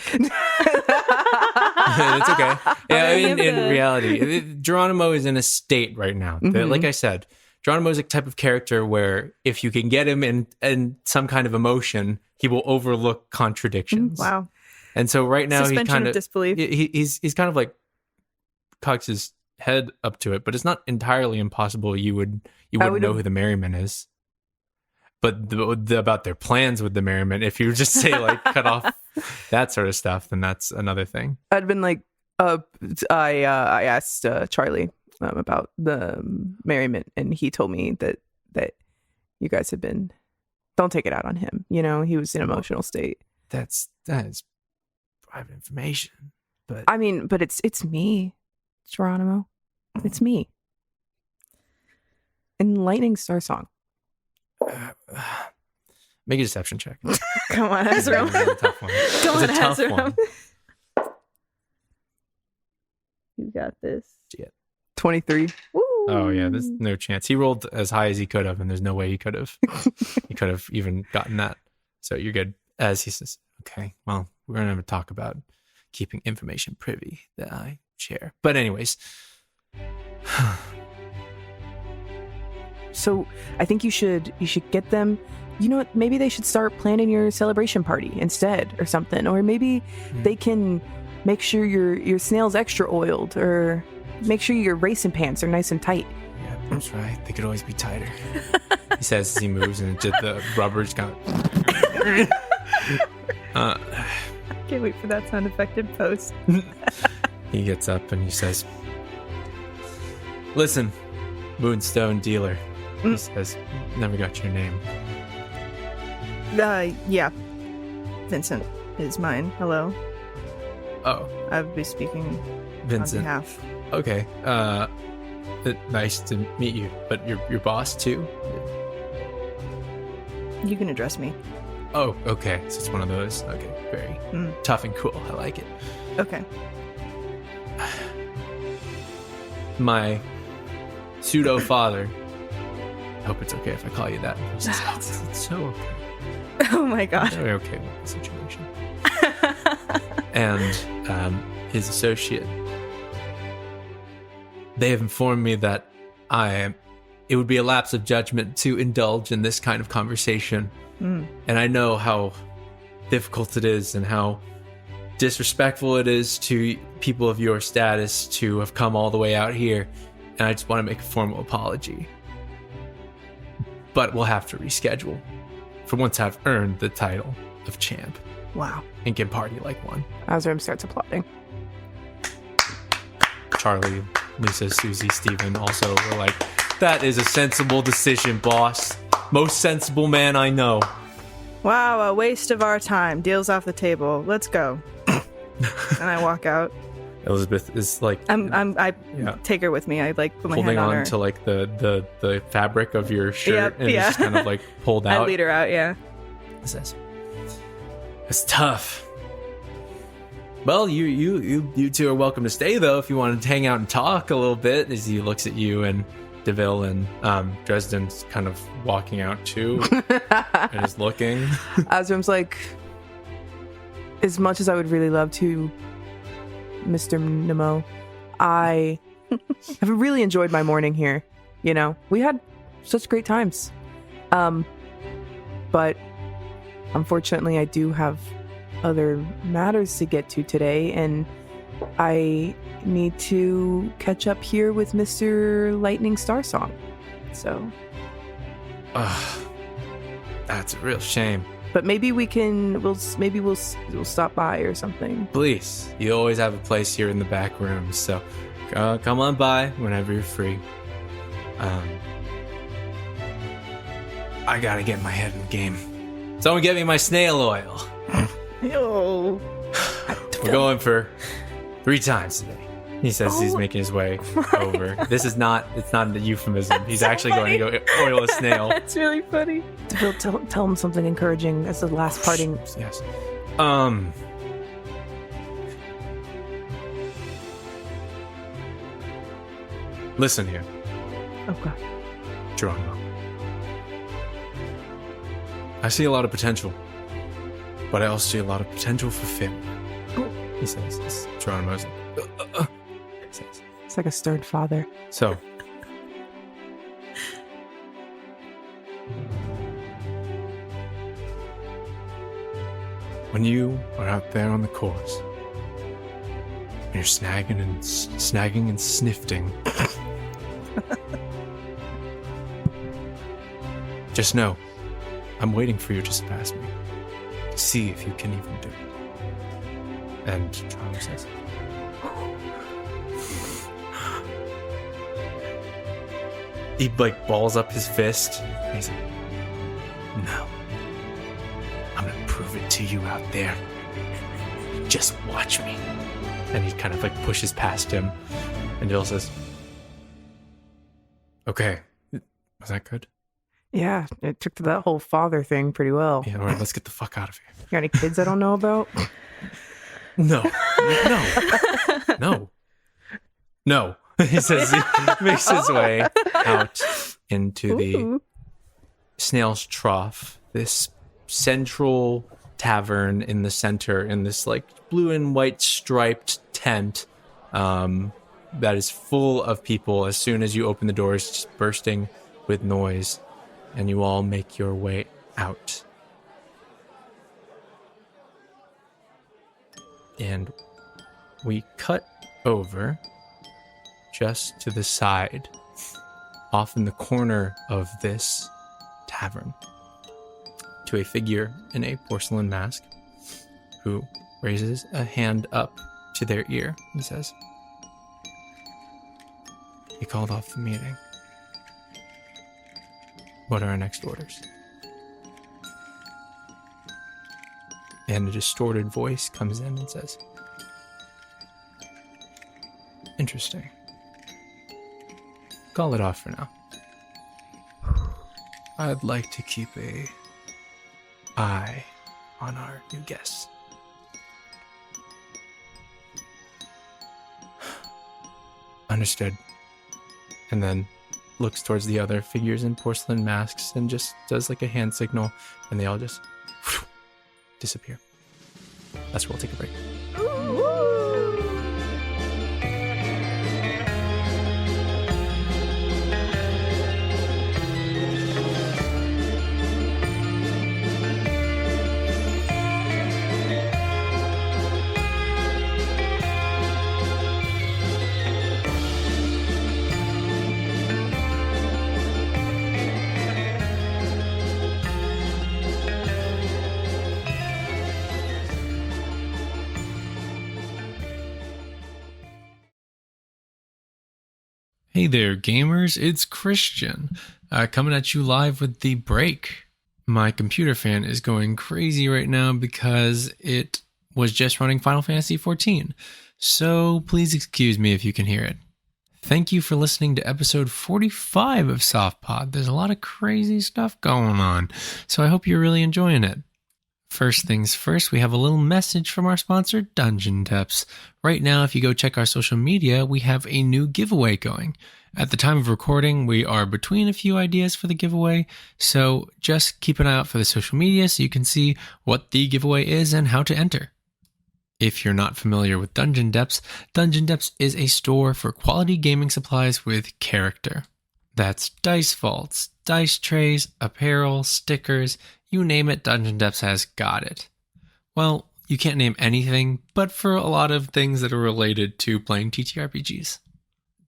It's okay. Yeah, in reality, Geronimo is in a state right now. That, like I said, Geronimo is a type of character where if you can get him in some kind of emotion, he will overlook contradictions. Wow. And so right now Suspension he kind of of disbelief. He's kind of like cocks his head up to it, but it's not entirely impossible you wouldn't know who the Merriman is. But about their plans with the Merriman, if you just say like cut off that sort of stuff, then that's another thing. I'd been like, I asked Charlie about the merriment, and he told me that you guys have been. Don't take it out on him. You know, he was in an emotional state. That is private information. But I mean, but it's me, Geronimo. It's me. And Lightning Star Song. Make a deception check. Come on, Ezra. Tough one. Go on, It's a tough Ezra. one. You got this. 23. Woo. Oh yeah, there's no chance. He rolled as high as he could have, and there's no way he could have even gotten that. So you're good. As he says, okay, well, we're gonna have to talk about keeping information privy that I share. But anyways. So I think you should get them. You know what? Maybe they should start planning your celebration party instead, or something. Or maybe they can make sure your snail's extra oiled, or make sure your racing pants are nice and tight. Yeah, that's right. They could always be tighter. He says as he moves, and the rubber's kind of. Can't wait for that sound effect in post. He gets up and he says, "Listen, Moonstone dealer." He says, "Never got your name." Yeah. Vincent is mine. Hello. Oh, I would be speaking Vincent. on behalf. Okay. Nice to meet you. But your boss too? You can address me. Oh, okay. So it's one of those. Okay, very tough and cool. I like it. Okay. My pseudo father. I hope it's okay if I call you that. He says, it's so okay. Oh my god. Very okay with the situation. And his associate. They have informed me that it would be a lapse of judgment to indulge in this kind of conversation. And I know how difficult it is and how disrespectful it is to people of your status to have come all the way out here. And I just want to make a formal apology. But we'll have to reschedule for once I've earned the title of champ. Wow. And can party like one. Azram starts applauding. Charlie, Lisa, Susie, Steven also were like, that is a sensible decision, boss. Most sensible man I know. Wow, a waste of our time. Deal's off the table. Let's go. And I walk out. Elizabeth is like, I take her with me. I like put my holding hand on on her. to like the fabric of your shirt. Yep, and yeah. just kind of like pulled out. I lead her out, yeah. It says, it's tough. Well, you two are welcome to stay though if you want to hang out and talk a little bit. As he looks at you and DeVille and Dresden's kind of walking out too and is looking. Azram's like, as much as I would really love to, Mr. Nemo, I have really enjoyed my morning here. You know, we had such great times. But unfortunately, I do have other matters to get to today, and I need to catch up here with Mr. Lightning Starsong. So, that's a real shame. but maybe we'll stop by or something. Please, you always have a place here in the back room, so come on by whenever you're free. I gotta get my head in the game. Someone get me my snail oil. Ew. We're going for 3 times today. He says he's making his way over. It's not a euphemism. He's actually going to go oil a snail. That's really funny. Tell him something encouraging as the last parting. Yes. Listen here, Okay. Geronimo. I see a lot of potential, but I also see a lot of potential for failure. He says, this Geronimo's like, he says. It's like a stern father. So, when you are out there on the course, and you're snagging and snifting, just know, I'm waiting for you just past me to see if you can even do it. And Geronimo says, he like balls up his fist. And he's like, no, I'm gonna prove it to you out there. Just watch me. And he kind of like pushes past him. And Jill says, okay, was that good? Yeah, it took to that whole father thing pretty well. Yeah, all right, let's get the fuck out of here. You got any kids I don't know about? No. He says he makes his way out into the Snail's Trough, this central tavern in the center, in this like blue and white striped tent that is full of people. As soon as you open the doors, just bursting with noise, and you all make your way out. And we cut over just to the side, off in the corner of this tavern, to a figure in a porcelain mask who raises a hand up to their ear and says, "You called off the meeting. What are our next orders?" And a distorted voice comes in and says, "Interesting. Call it off for now. I'd like to keep an eye on our new guests." Understood. And then looks towards the other figures in porcelain masks and just does like a hand signal, and they all just disappear. That's where we'll take a break. Hey there, gamers. It's Christian, coming at you live with the break. My computer fan is going crazy right now because it was just running Final Fantasy XIV. So please excuse me if you can hear it. Thank you for listening to episode 45 of Soft Pod. There's a lot of crazy stuff going on, so I hope you're really enjoying it. First things first, we have a little message from our sponsor, Dungeon Depths. Right now, if you go check our social media, we have a new giveaway going. At the time of recording, we are between a few ideas for the giveaway, so just keep an eye out for the social media so you can see what the giveaway is and how to enter. If you're not familiar with Dungeon Depths is a store for quality gaming supplies with character. That's dice vaults, dice trays, apparel, stickers, you name it, Dungeon Depths has got it. Well, you can't name anything, but for a lot of things that are related to playing TTRPGs.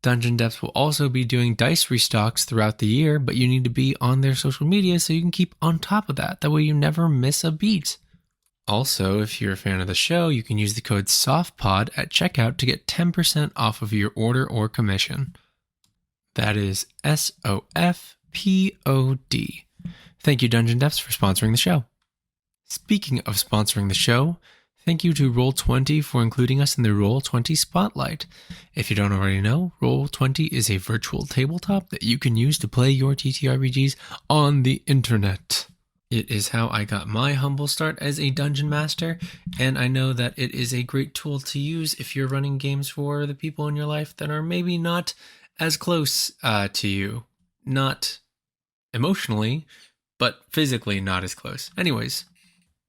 Dungeon Depths will also be doing dice restocks throughout the year, but you need to be on their social media so you can keep on top of that. That way you never miss a beat. Also, if you're a fan of the show, you can use the code SOFTPOD at checkout to get 10% off of your order or commission. That is SOFPOD. Thank you, Dungeon Depths, for sponsoring the show. Speaking of sponsoring the show, thank you to Roll20 for including us in the Roll20 Spotlight. If you don't already know, Roll20 is a virtual tabletop that you can use to play your TTRPGs on the internet. It is how I got my humble start as a dungeon master, and I know that it is a great tool to use if you're running games for the people in your life that are maybe not as close to you. Not emotionally, but physically not as close. Anyways,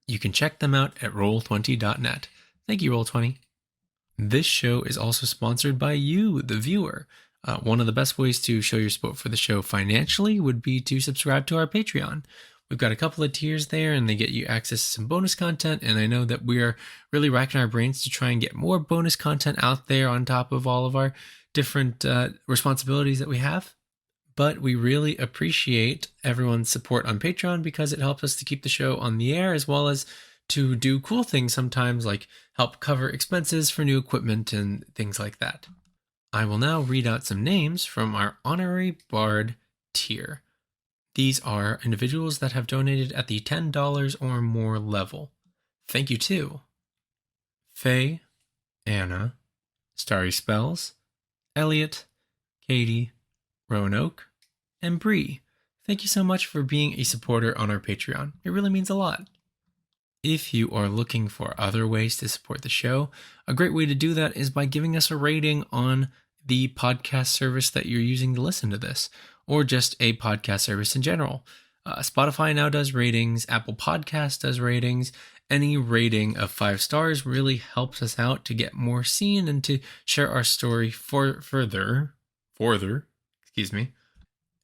you can check them out at roll20.net. Thank you, Roll20. This show is also sponsored by you, the viewer. One of the best ways to show your support for the show financially would be to subscribe to our Patreon. We've got a couple of tiers there, and they get you access to some bonus content, and I know that we are really racking our brains to try and get more bonus content out there on top of all of our different responsibilities that we have. But we really appreciate everyone's support on Patreon because it helps us to keep the show on the air, as well as to do cool things sometimes, like help cover expenses for new equipment and things like that. I will now read out some names from our Honorary Bard tier. These are individuals that have donated at the $10 or more level. Thank you to Faye, Anna, Starry Spells, Elliot, Katie, Roanoke, and Bree. Thank you so much for being a supporter on our Patreon. It really means a lot. If you are looking for other ways to support the show, a great way to do that is by giving us a rating on the podcast service that you're using to listen to this, or just a podcast service in general. Spotify now does ratings, Apple Podcast does ratings. Any rating of 5 stars really helps us out to get more seen and to share our story further.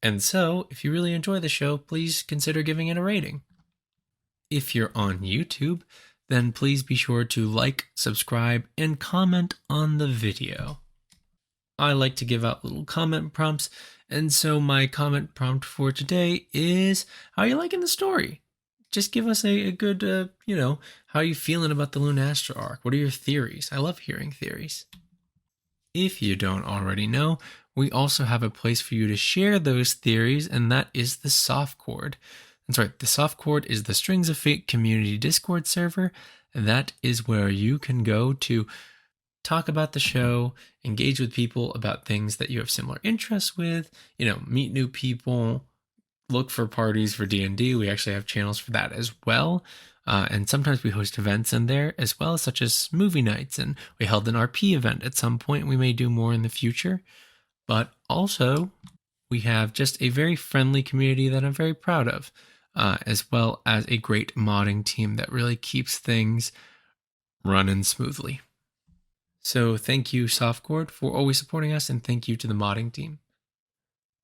And so, if you really enjoy the show, please consider giving it a rating. If you're on YouTube, then please be sure to like, subscribe, and comment on the video. I like to give out little comment prompts, and so my comment prompt for today is, how are you liking the story? Just give us a good, how are you feeling about the Lunastra arc? What are your theories? I love hearing theories. If you don't already know, we also have a place for you to share those theories, and that is the Soft Chord. That's right, the Soft Chord is the Strings of Fate community Discord server. That is where you can go to talk about the show, engage with people about things that you have similar interests with, meet new people, look for parties for D&D. We actually have channels for that as well. And sometimes we host events in there as well, such as movie nights. And we held an RP event at some point. We may do more in the future. But also, we have just a very friendly community that I'm very proud of, as well as a great modding team that really keeps things running smoothly. So thank you, Softcore, for always supporting us, and thank you to the modding team.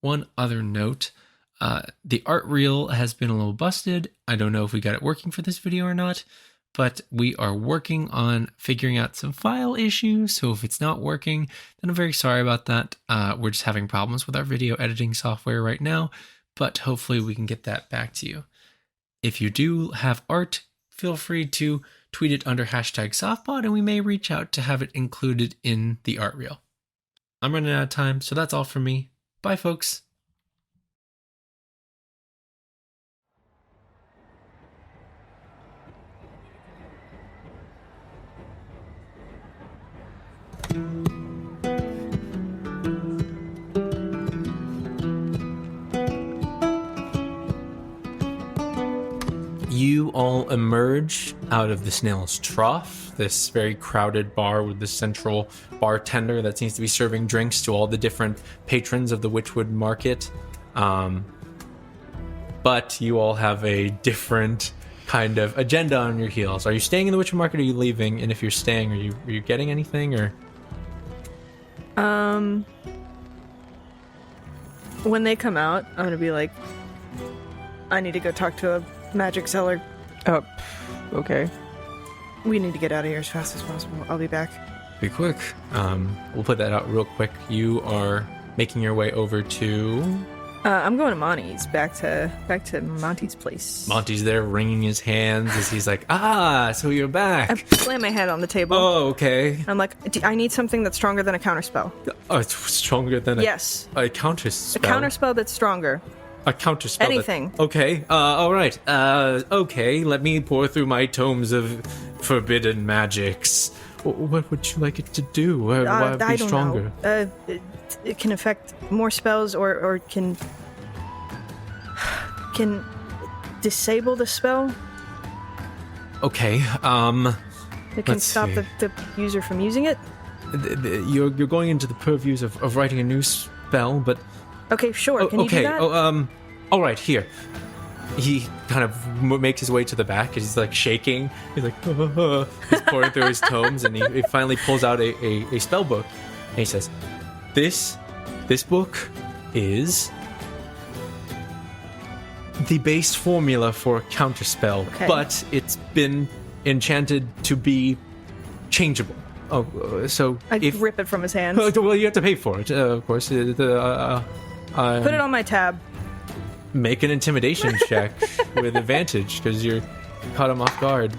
One other note, the art reel has been a little busted. I don't know if we got it working for this video or not, but we are working on figuring out some file issues. So if it's not working, then I'm very sorry about that. We're just having problems with our video editing software right now, but hopefully we can get that back to you. If you do have art, feel free to tweet it under #softpod, and we may reach out to have it included in the art reel. I'm running out of time, so that's all from me. Bye, folks. You all emerge out of the Snail's Trough, this very crowded bar with the central bartender that seems to be serving drinks to all the different patrons of the Witchwood Market. But you all have a different kind of agenda on your heels. Are you staying in the Witchwood Market or are you leaving? And if you're staying, are you getting anything or? When they come out, I'm gonna be like, I need to go talk to a magic seller. Oh, okay. We need to get out of here as fast as possible. I'll be back. Be quick. We'll put that out real quick. You are making your way over to... I'm going to Monty's, back to Monty's place. Monty's there wringing his hands as he's like, so you're back. I slam my head on the table. Oh, okay. I'm like, I need something that's stronger than a counterspell. Oh, it's stronger than a counterspell. A counterspell that's stronger. A counterspell. Anything. Okay. All right. Okay. Let me pour through my tomes of forbidden magics. What would you like it to do? Why would it be stronger? It can affect more spells, or can disable the spell Okay, that can let's stop see. the user from using it? You're going into the purviews of writing a new spell, but... Okay, sure. Can you do that? All right, here. He kind of makes his way to the back, and he's, like, shaking. He's like, he's pouring through his tomes, and he finally pulls out a spell book, and he says, This book is the base formula for a counterspell, but it's been enchanted to be changeable. Oh, so I rip it from his hands. Well, you have to pay for it, of course. Put it on my tab. Make an intimidation check with advantage because you're caught him off guard.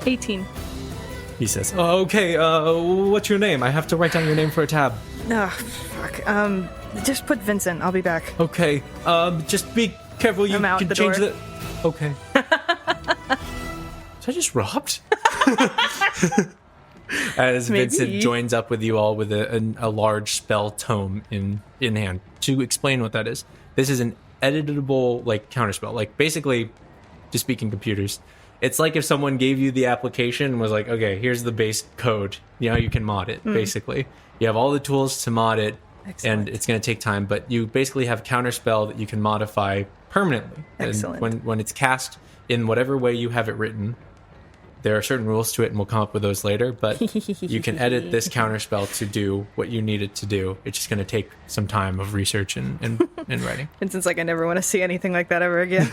$18. He says, "Oh, okay. What's your name? I have to write down your name for a tab." Oh, fuck. Just put Vincent. I'll be back. Okay. Just be careful. You I'm out can the change door. the. Okay. Was I just robbed? As Maybe. Vincent joins up with you all with a large spell tome in hand. To explain what that is, this is an editable like counterspell. Like basically, to speak in computers, it's like if someone gave you the application and was like, okay, here's the base code. You know, you can mod it. Basically, you have all the tools to mod it. Excellent. And it's going to take time, but you basically have counterspell that you can modify permanently. Excellent. And when it's cast in whatever way you have it written, there are certain rules to it, and we'll come up with those later, but you can edit this counterspell to do what you need it to do. It's just going to take some time of research and writing. Vincent's like, I never want to see anything like that ever again.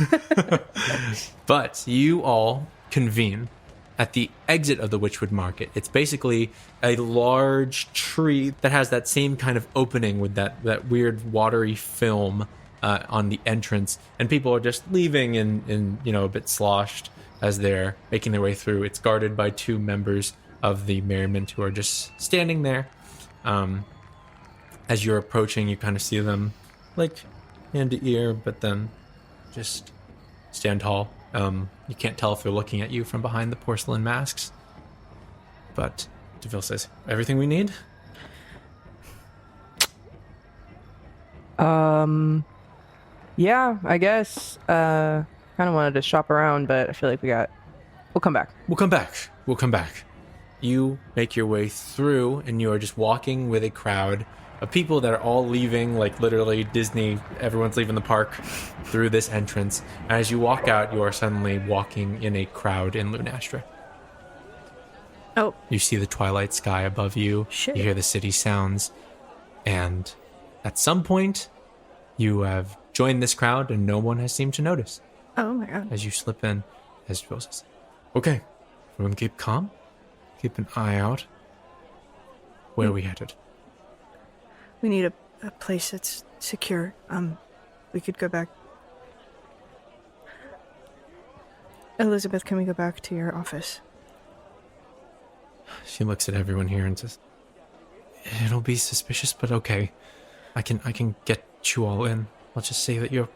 But you all convene at the exit of the Witchwood Market. It's basically a large tree that has that same kind of opening with that weird watery film on the entrance, and people are just leaving in a bit sloshed as they're making their way through. It's guarded by two members of the merriment who are just standing there. As you're approaching, you kind of see them like hand to ear, but then just stand tall. You can't tell if they're looking at you from behind the porcelain masks. But DeVille says, everything we need? Yeah, I guess. Kind of wanted to shop around, but I feel like we'll come back. We'll come back. You make your way through, and you are just walking with a crowd of people that are all leaving, like literally Disney, everyone's leaving the park through this entrance. And as you walk out, you are suddenly walking in a crowd in Lunastra. Oh, You see the twilight sky above you. Shit. You hear the city sounds. And at some point, you have joined this crowd, and no one has seemed to notice. oh my god. As you slip in, as Joel says, okay, everyone keep calm. Keep an eye out. Where are we headed? We need a place that's secure. We could go back. Elizabeth, can we go back to your office? She looks at everyone here and says, it'll be suspicious, but okay. I can get you all in. I'll just say that you're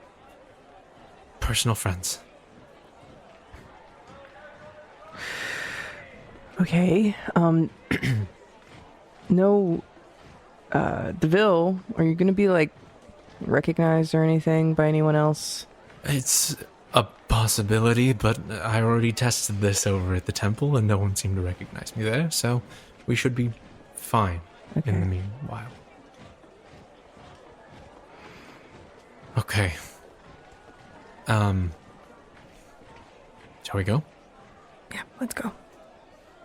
personal friends. Okay. No, DeVille, are you going to be, like, recognized or anything by anyone else? It's a possibility, but I already tested this over at the temple, and no one seemed to recognize me there, so we should be fine in the meanwhile. Okay. Shall we go? Yeah, let's go.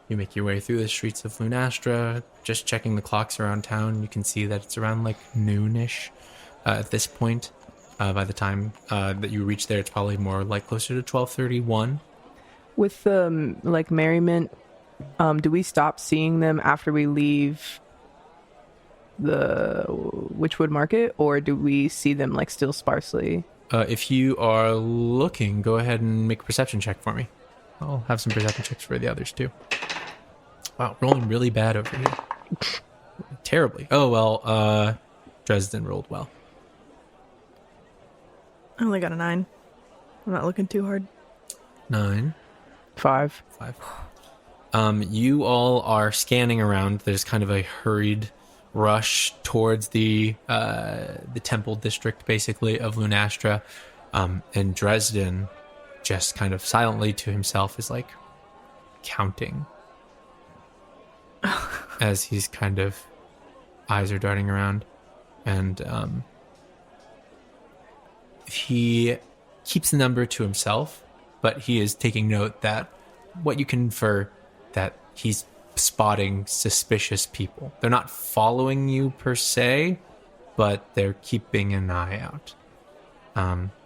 You make your way through the streets of Lunastra, just checking the clocks around town. You can see that it's around like noonish at this point. By the time that you reach there, it's probably more like closer to 12:31. With like merriment, do we stop seeing them after we leave the Witchwood Market, or do we see them like still sparsely? If you are looking, go ahead and make a perception check for me. I'll have some perception checks for the others too. Wow, rolling really bad over here. Terribly. Oh, well, Dresden rolled well. I only got a 9. I'm not looking too hard. 9. 5. 5. You all are scanning around. There's kind of a hurried rush towards the temple district, basically, of Lunastra. And Dresden, just kind of silently to himself, is like counting as he's kind of eyes are darting around. And he keeps the number to himself, but he is taking note that what you can infer that he's spotting suspicious people. They're not following you per se, but they're keeping an eye out.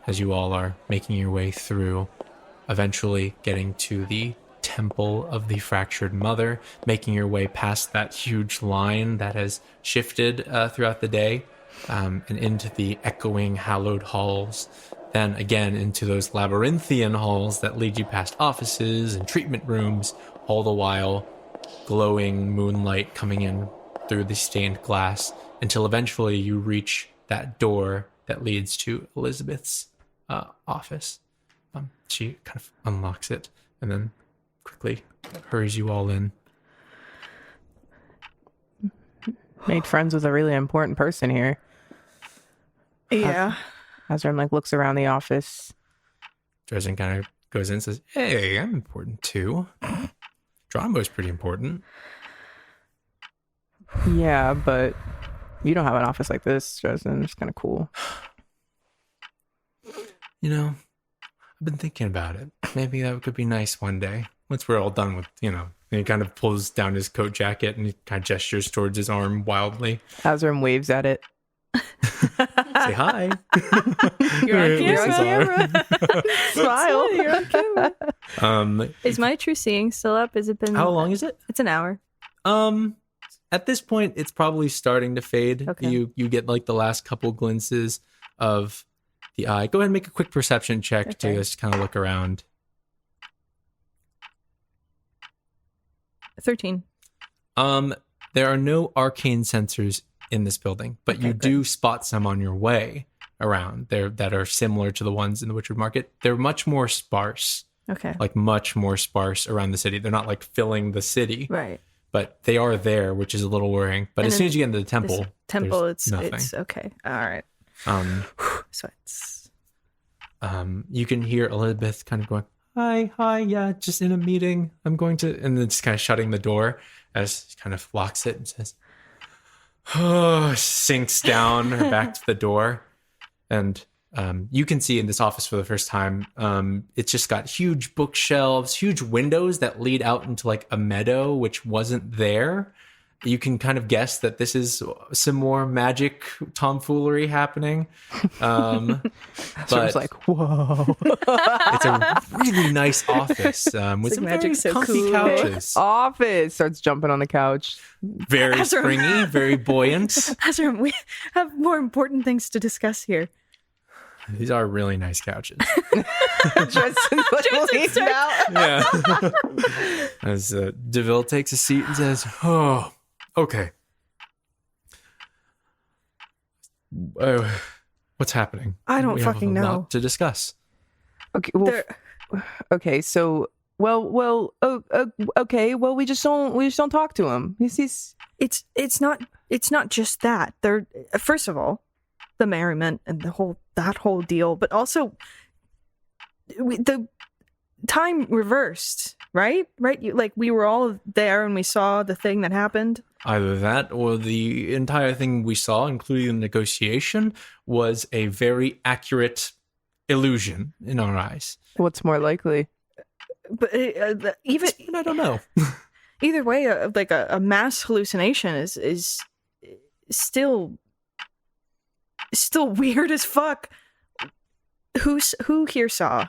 As you all are making your way through, eventually getting to the Temple of the Fractured Mother, making your way past that huge line that has shifted throughout the day, and into the echoing hallowed halls, then again into those labyrinthian halls that lead you past offices and treatment rooms, all the while glowing moonlight coming in through the stained glass, until eventually you reach that door that leads to Elizabeth's office. She kind of unlocks it and then quickly hurries you all in. Made friends with a really important person here. Yeah. Azram like looks around the office. Dresden kind of goes in and says, "Hey, I'm important too. Drombo's pretty important." Yeah, but you don't have an office like this, Dresden. It's kind of cool. You know, I've been thinking about it. Maybe that could be nice one day. Once we're all done with, and he kind of pulls down his coat jacket and he kind of gestures towards his arm wildly. Azram waves at it. Say hi. You're on camera. Smile. You're on camera. Is my true seeing still up? Has it been? How long is it? It's an hour. At this point, it's probably starting to fade. Okay. You get like the last couple glimpses of the eye. Go ahead and make a quick perception check to Okay. just kind of look around. 13. There are no arcane sensors in this building, but Okay, you good. do spot some on your way around there that are similar to the ones in the Witchwood Market. They're much more sparse, Okay. like much more sparse around the city. They're not like filling the city, Right. but they are there, which is a little worrying. But And as then soon as you get into the temple, This temple, there's nothing. it's okay. All right. Sweats. You can hear Elizabeth kind of going, hi, yeah, just in a meeting. I'm going to, and then just kind of shutting the door as she kind of locks it and says, sinks down her back to the door. And you can see in this office for the first time, it's just got huge bookshelves, huge windows that lead out into like a meadow, which wasn't there. You can kind of guess that this is some more magic tomfoolery happening. Azram's But like, whoa. it's a really nice office with like some magic very so comfy cool. couches. Office starts jumping on the couch. Very Azram. springy, very buoyant. Azram, we have more important things to discuss here. These are really nice couches. Dresden's like, leans out. Yeah. As DeVille takes a seat and says, "Oh, okay. What's happening? I don't We have fucking a know. lot to discuss." Okay, well, okay, so okay, well, we just don't talk to him. He's It's not just that. They're first of all, the merriment and that whole deal, but also the time reversed, right? We were all there and we saw the thing that happened. Either that or the entire thing we saw, including the negotiation, was a very accurate illusion in our eyes. what's more likely. But even I don't know. either way, a mass hallucination is still weird as fuck. Who here saw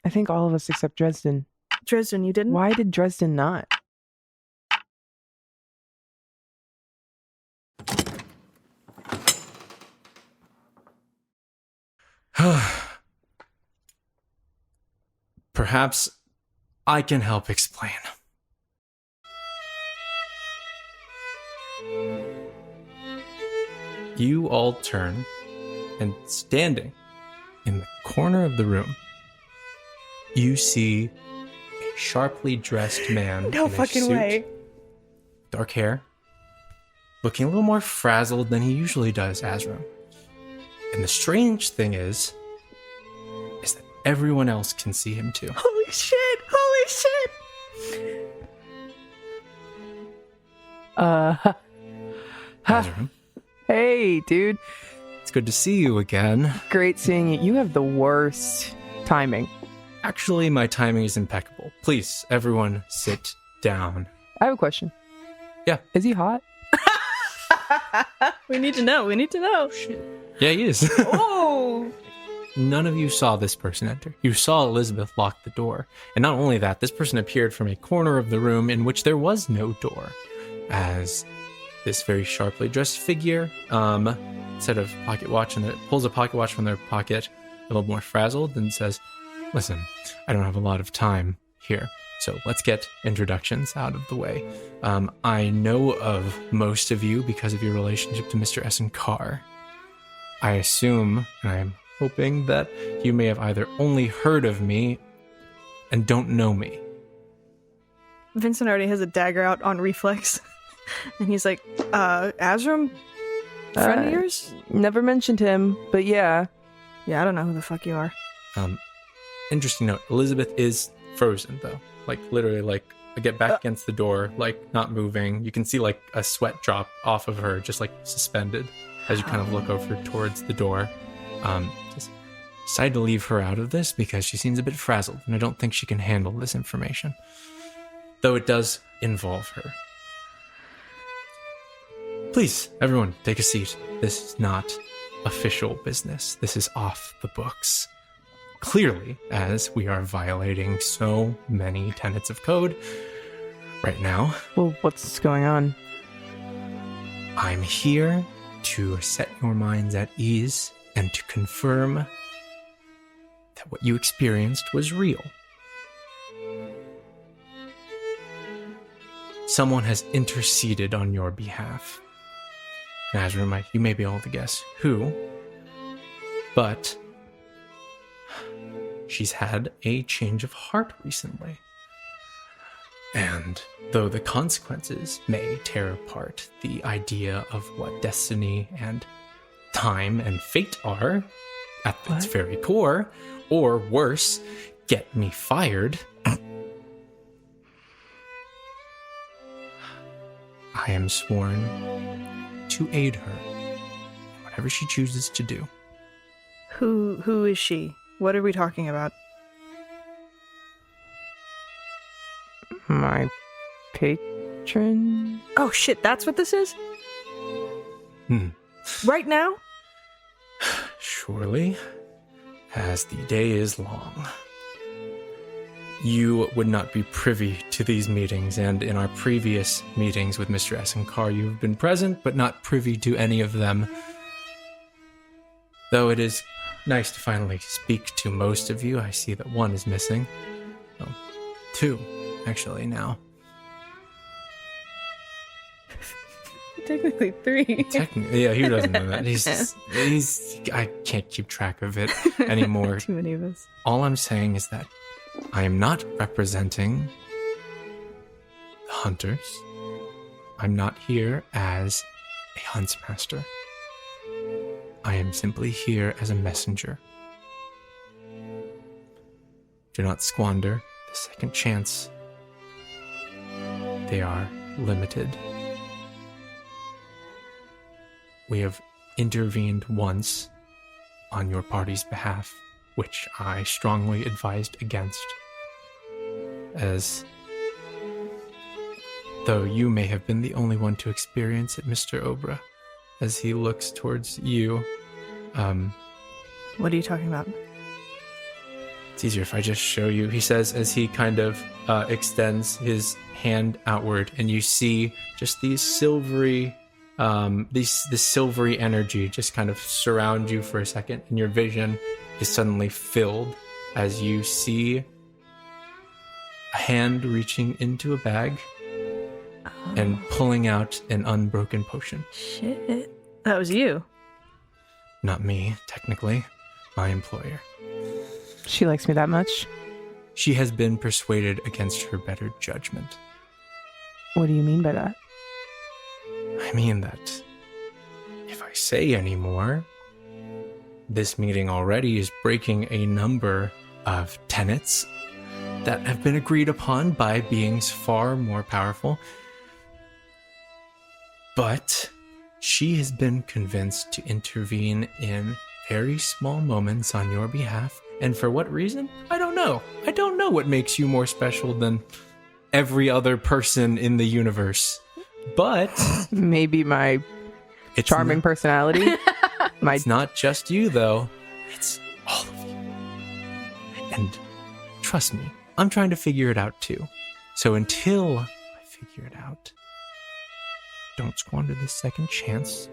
I think all of us except Dresden. Dresden? You didn't. Why did Dresden not? Perhaps I can help explain. You all turn, and standing in the corner of the room, you see a sharply dressed man. No in a fucking suit, way. Dark hair. Looking a little more frazzled than he usually does, Azra. And the strange thing is that everyone else can see him too. Holy shit! Holy shit! Azra, Hey, dude. it's good to see you again. Great seeing you. You have the worst timing. Actually, my timing is impeccable. Please, everyone, sit down. I have a question. Yeah. Is he hot? We need to know. We need to know. Yeah, he is. Oh! None of you saw this person enter. You saw Elizabeth lock the door. And not only that, this person appeared from a corner of the room in which there was no door. As this very sharply dressed figure, instead of pocket watch, and pulls a pocket watch from their pocket, a little more frazzled, and says, "Listen, I don't have a lot of time here, so let's get introductions out of the way. I know of most of you because of your relationship to Mr. Eskil. I assume, and I'm hoping that you may have either only heard of me and don't know me." Vincent already has a dagger out on reflex. And he's like, Azram? Friend of yours? Never mentioned him, but yeah. Yeah, I don't know who the fuck you are. Interesting note, Elizabeth is frozen, though. Like, literally, like, I get back against the door, like, not moving. You can see, like, a sweat drop off of her, just, like, suspended, as you kind of look over towards the door. Just decided to leave her out of this because she seems a bit frazzled, and I don't think she can handle this information. Though it does involve her. Please, everyone, take a seat. This is not official business. This is off the books. Clearly, as we are violating so many tenets of code right now. Well, what's going on? I'm here to set your minds at ease and to confirm that what you experienced was real. Someone has interceded on your behalf. And as a reminder, you may be able to guess who, but she's had a change of heart recently. And though the consequences may tear apart the idea of what destiny and time and fate are at its very core, or worse, get me fired, I am sworn to aid her in whatever she chooses to do. Who is she? What are we talking about? My patron? Oh shit, that's what this is? Hmm. Right now? Surely, as the day is long. You would not be privy to these meetings, and in our previous meetings with Mr. Eskil, you've been present, but not privy to any of them. Though it is nice to finally speak to most of you, I see that one is missing. Oh, two, actually, now. Technically three. Technically, yeah, he doesn't know that. I can't keep track of it anymore. Too many of us. All I'm saying is that I am not representing the hunters. I'm not here as a huntsmaster. I am simply here as a messenger. Do not squander the second chance. They are limited. We have intervened once on your party's behalf, which I strongly advised against, as though you may have been the only one to experience it, Mr. Obra, as he looks towards you. What are you talking about? It's easier if I just show you, he says, as he kind of extends his hand outward, and you see just these silvery, this silvery energy just kind of surround you for a second, and your vision is suddenly filled as you see a hand reaching into a bag and pulling out an unbroken potion. Shit. That was you. Not me, technically. My employer. She likes me that much? she has been persuaded against her better judgment. What do you mean by that? I mean that if I say any more, this meeting already is breaking a number of tenets that have been agreed upon by beings far more powerful. But she has been convinced to intervene in very small moments on your behalf. And for what reason? I don't know. I don't know what makes you more special than every other person in the universe. But maybe my charming personality. It's not just you, though. It's all of you. And trust me, I'm trying to figure it out, too. So until I figure it out, don't squander this second chance.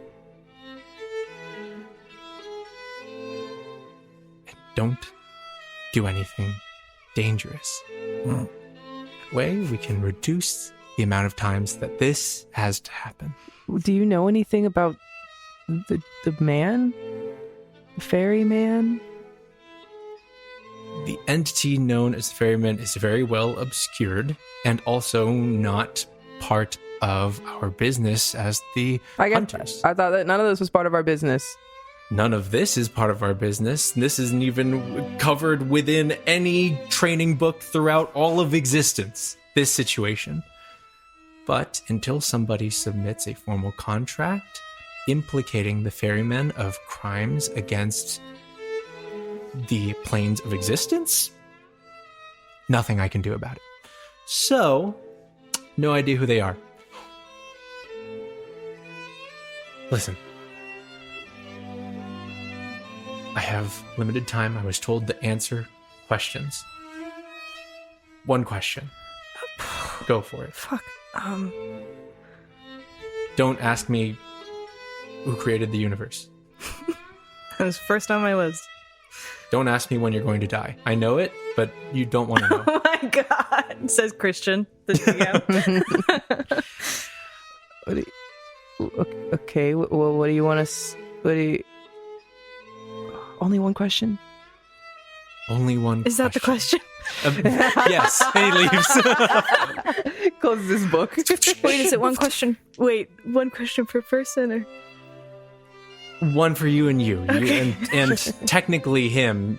And don't do anything dangerous. That way, we can reduce the amount of times that this has to happen. Do you know anything about the man? The ferryman? The entity known as the ferryman is very well obscured and also not part of our business as the hunters. I thought that none of this was part of our business. None of this is part of our business. This isn't even covered within any training book throughout all of existence, this situation. But until somebody submits a formal contract implicating the ferrymen of crimes against the planes of existence, nothing I can do about it. So, no idea who they are. Listen. I have limited time. I was told to answer questions. One question. Go for it. Fuck. Don't ask me who created the universe. That was first on my list. Don't ask me when you're going to die. I know it, but you don't want to know. Oh my god, says Christian. The DM. Okay, well, what do you want us... What do you... Only one question? Only one Is that the question? Yes, he leaves. Closes this book. Wait, is it one question? Wait, one question per person? Or? One for you and you. Okay. And technically him.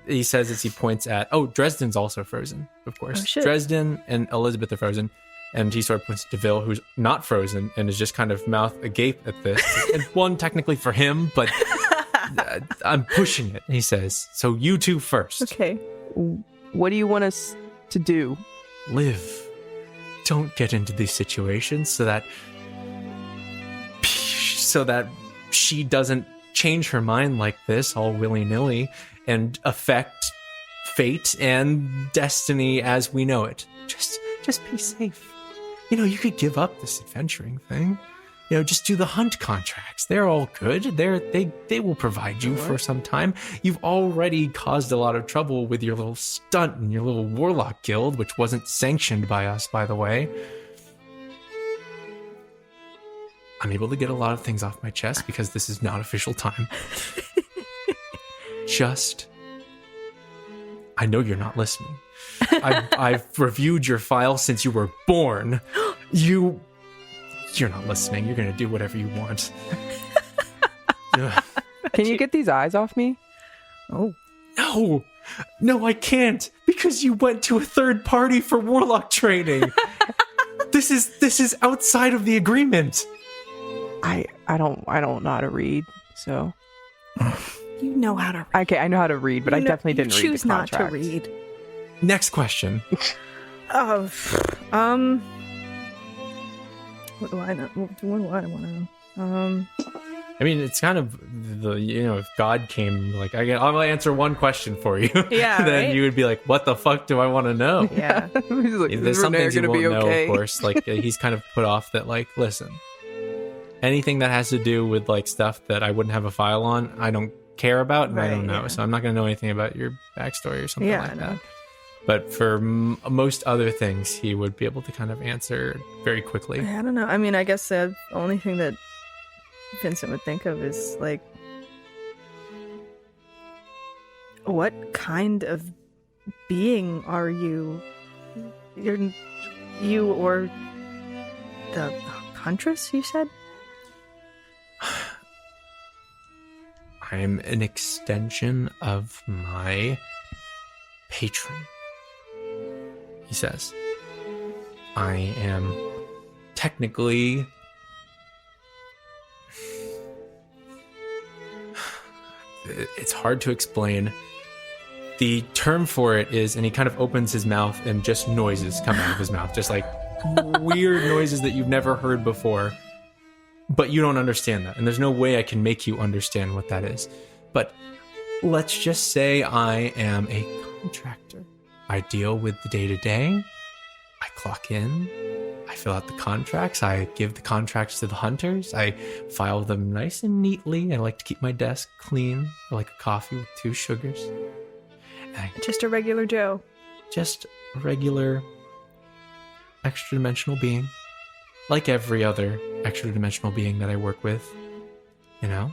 He says as he points at... Oh, Dresden's also frozen, of course. Oh, shit. Dresden and Elizabeth are frozen. And he sort of points to DeVille, who's not frozen, and is just kind of mouth agape at this. And one technically for him, but I'm pushing it, he says. So you two first. Okay. What do you want us to do? Live. Don't get into these situations so that she doesn't change her mind like this all willy-nilly and affect fate and destiny as we know it. Just be safe. You know, you could give up this adventuring thing. You know, just do the hunt contracts. They're all good. They will provide you for some time. You've already caused a lot of trouble with your little stunt and your little warlock guild, which wasn't sanctioned by us, by the way. I'm able to get a lot of things off my chest because this is not official time. I know you're not listening. I've reviewed your file since you were born. You're not listening. You're going to do whatever you want. Can you get these eyes off me? Oh. No, I can't because you went to a third party for warlock training. This is outside of the agreement. I don't know how to read, so. You know how to read. Okay, I know how to read, but I definitely didn't read the choose not contract. to read. Next question. What do I know? What do I want to know? I mean, it's kind of if God came like, I'll answer one question for you. Yeah, then right? you would be like, what the fuck do I want to know? Yeah. He's like, There's some things you won't know, okay? of course. Like he's kind of put off that, like, listen, anything that has to do with like stuff that I wouldn't have a file on, I don't care about, and I don't know. Yeah. So I'm not going to know anything about your backstory or something Yeah, like I that. know. But for most other things, he would be able to kind of answer very quickly. I don't know. I mean, I guess the only thing that Vincent would think of is like, what kind of being are you? You or the huntress, you said? I'm an extension of my patron, he says. I am technically... It's hard to explain. The term for it is, and he kind of opens his mouth and just noises come out of his mouth, just like weird noises that you've never heard before. But you don't understand that, and there's no way I can make you understand what that is. But let's just say I am a contractor. I deal with the day-to-day. I clock in. I fill out the contracts. I give the contracts to the hunters. I file them nice and neatly. I like to keep my desk clean. I like a coffee with 2 sugars. Just a regular Joe. Just a regular extra-dimensional being. Like every other extra-dimensional being that I work with. You know?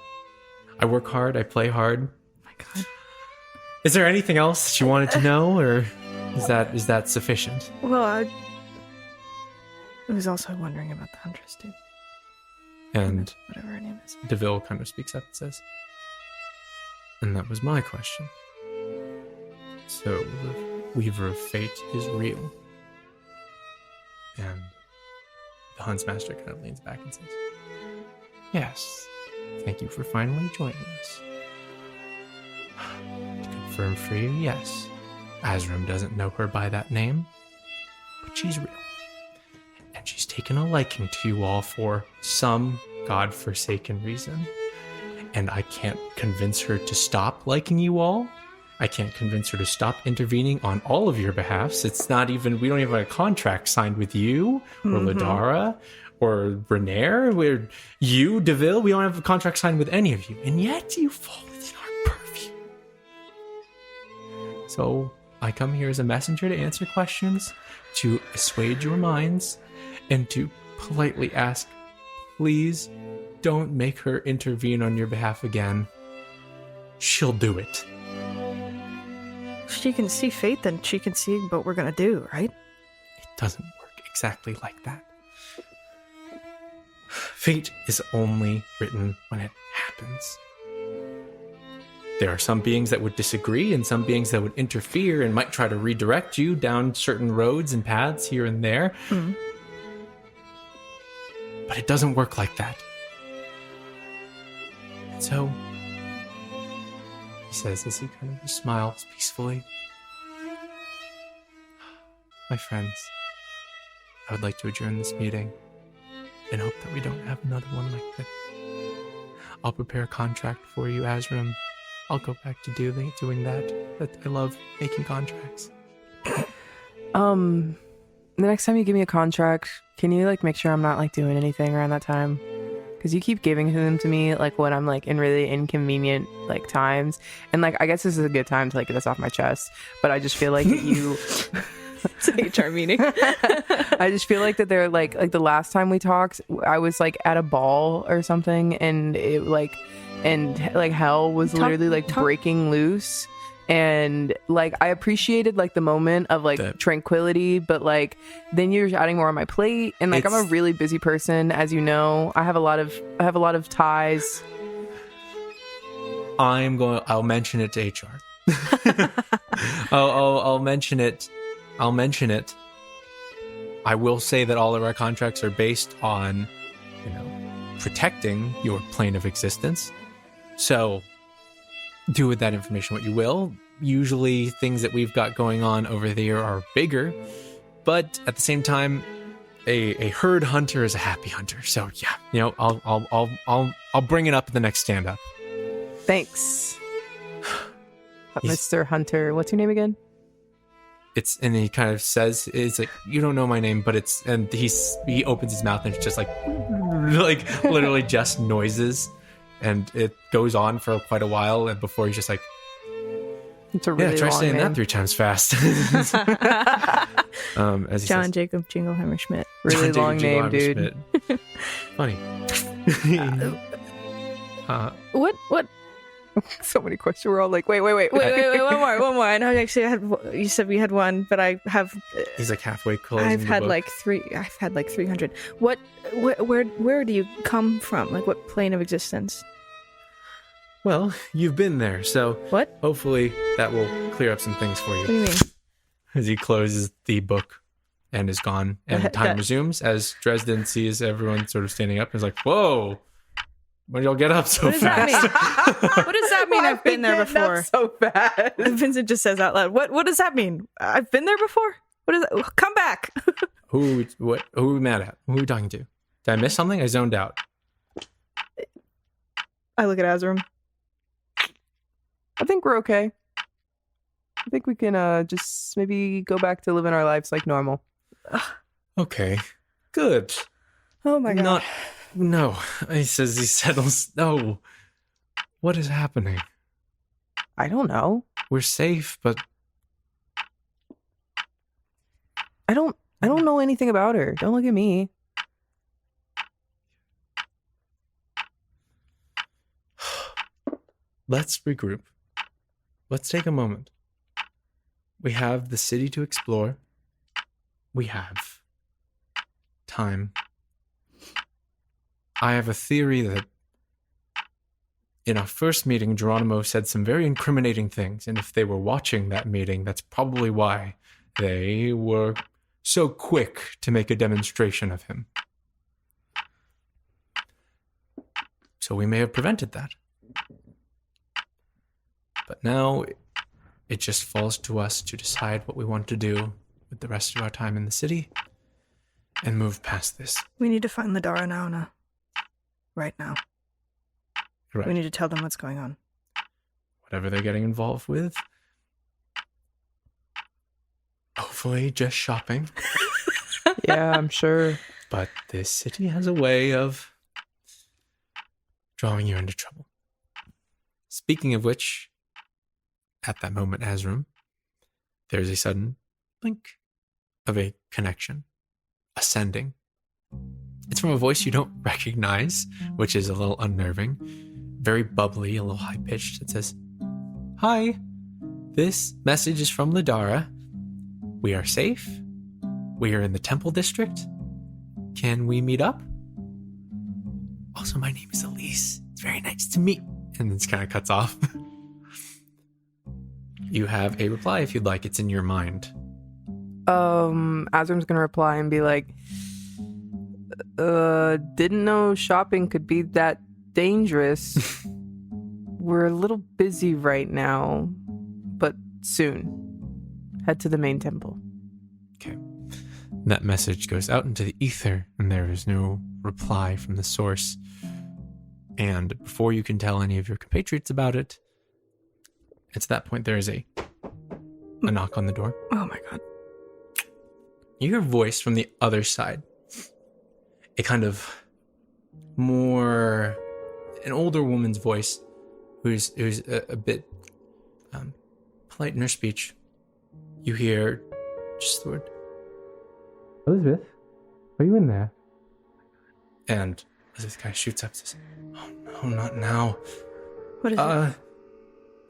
I work hard. I play hard. Oh my God. Is there anything else that you wanted to know, or is that sufficient? Well, I was also wondering about the huntress, too. And whatever her name is. DeVille kind of speaks up and says, and that was my question. So, the Weaver of Fate is real. And the Huntsmaster kind of leans back and says, yes, thank you for finally joining us. To confirm for you, yes, Azram doesn't know her by that name, but she's real. And she's taken a liking to you all for some godforsaken reason. And I can't convince her to stop liking you all. I can't convince her to stop intervening on all of your behalfs. It's not even, we don't even have a contract signed with you, or Ladara, or Renair, where you, DeVille, we don't have a contract signed with any of you. And yet you fall within our purview. So I come here as a messenger to answer questions, to assuage your minds, and to politely ask, please don't make her intervene on your behalf again. She'll do it. She can see fate, then she can see what we're gonna do, right? It doesn't work exactly like that. Fate is only written when it happens. There are some beings that would disagree and some beings that would interfere and might try to redirect you down certain roads and paths here and there. But it doesn't work like that. And so, he says as he kind of just smiles peacefully, my friends, I would like to adjourn this meeting and hope that we don't have another one like this. I'll prepare a contract for you, Azram. I'll go back to doing that. I love making contracts. The next time you give me a contract, can you like make sure I'm not like doing anything around that time? Because you keep giving them to me like when I'm like in really inconvenient like times, and like I guess this is a good time to like get this off my chest. But I just feel like that you. It's an HR meeting. I just feel like that they're like the last time we talked, I was like at a ball or something, and it like hell was literally like breaking loose. And like I appreciated like the moment of like tranquility, but like then you're adding more on my plate, and like I'm a really busy person, as you know. I have a lot of ties. I'll mention it to HR. I'll mention it. I will say that all of our contracts are based on, protecting your plane of existence. So do with that information what you will. Usually things that we've got going on over there are bigger, but at the same time, a herd hunter is a happy hunter. So yeah, I'll bring it up in the next stand up. Thanks. Mr. Hunter, what's your name again? And he kind of says, it's like, you don't know my name, but and he opens his mouth and it's just like literally just noises. And it goes on for quite a while, and before he's just like, it's a really try long saying name. that 3 times fast. As he John says, Jacob Jingleheimer Schmidt. Really John long Jacob name, Jingleheimer dude. Schmidt. Funny. What? So many questions. We're all like, wait. One one more. I know. Actually, you said we had one, but I have. He's like halfway closing. I've the had book. like 300. Where do you come from? Like, what plane of existence? Well, you've been there, so What? hopefully that will clear up some things for What do you you. mean? As he closes the book and is gone, and time resumes as Dresden sees everyone sort of standing up and is like, "Whoa, when did y'all get up so What does that fast?" mean? What does that mean? I've been there before. So bad. Vincent just says out loud, What does that mean? I've been there before? What is that? Come back. Who are we mad at? Who are we talking to? Did I miss something? I zoned out. I look at Azram. I think we're okay. I think we can just maybe go back to living our lives like normal. Okay, good. Oh my god. No. He says he settles. No. What is happening? I don't know. We're safe, but I don't know anything about her. Don't look at me. let's regroup. Let's take a moment. We have the city to explore. We have time. I have a theory that in our first meeting, Geronimo said some very incriminating things, and if they were watching that meeting, that's probably why they were so quick to make a demonstration of him. So we may have prevented that. But now it just falls to us to decide what we want to do with the rest of our time in the city and move past this. We need to find Ladara and Auna right now. Right. We need to tell them what's going on. Whatever they're getting involved with. Hopefully just shopping. Yeah, I'm sure. But this city has a way of drawing you into trouble. Speaking of which, at that moment, Azram, there's a sudden blink of a connection ascending. It's from a voice you don't recognize, which is a little unnerving, very bubbly, a little high-pitched. It says, "Hi, this message is from Ladara. We are safe. We are in the Temple District. Can we meet up? Also, my name is Elise. It's very nice to meet." And then it kind of cuts off. You have a reply if you'd like. It's in your mind. Azram's gonna reply and be like, didn't know shopping could be that dangerous. We're a little busy right now, but soon. Head to the main temple. Okay. That message goes out into the ether, and there is no reply from the source. And before you can tell any of your compatriots about it, at that point there is a knock on the door. Oh my god. You hear a voice from the other side. A kind of more, an older woman's voice who's a bit polite in her speech. You hear just the word, "Elizabeth, are you in there?" And Elizabeth kind of shoots up and says, "Oh no, not now. What is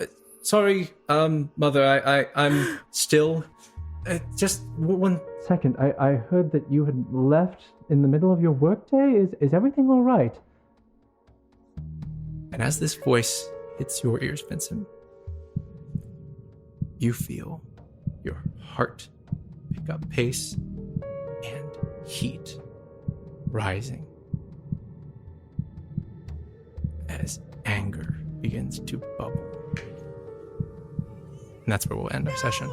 it? Sorry, Mother, I'm still... just one second. I heard that you had left in the middle of your workday. Is everything all right?" And as this voice hits your ears, Vincent, you feel your heart pick up pace and heat rising as anger begins to bubble. And that's where we'll end our session.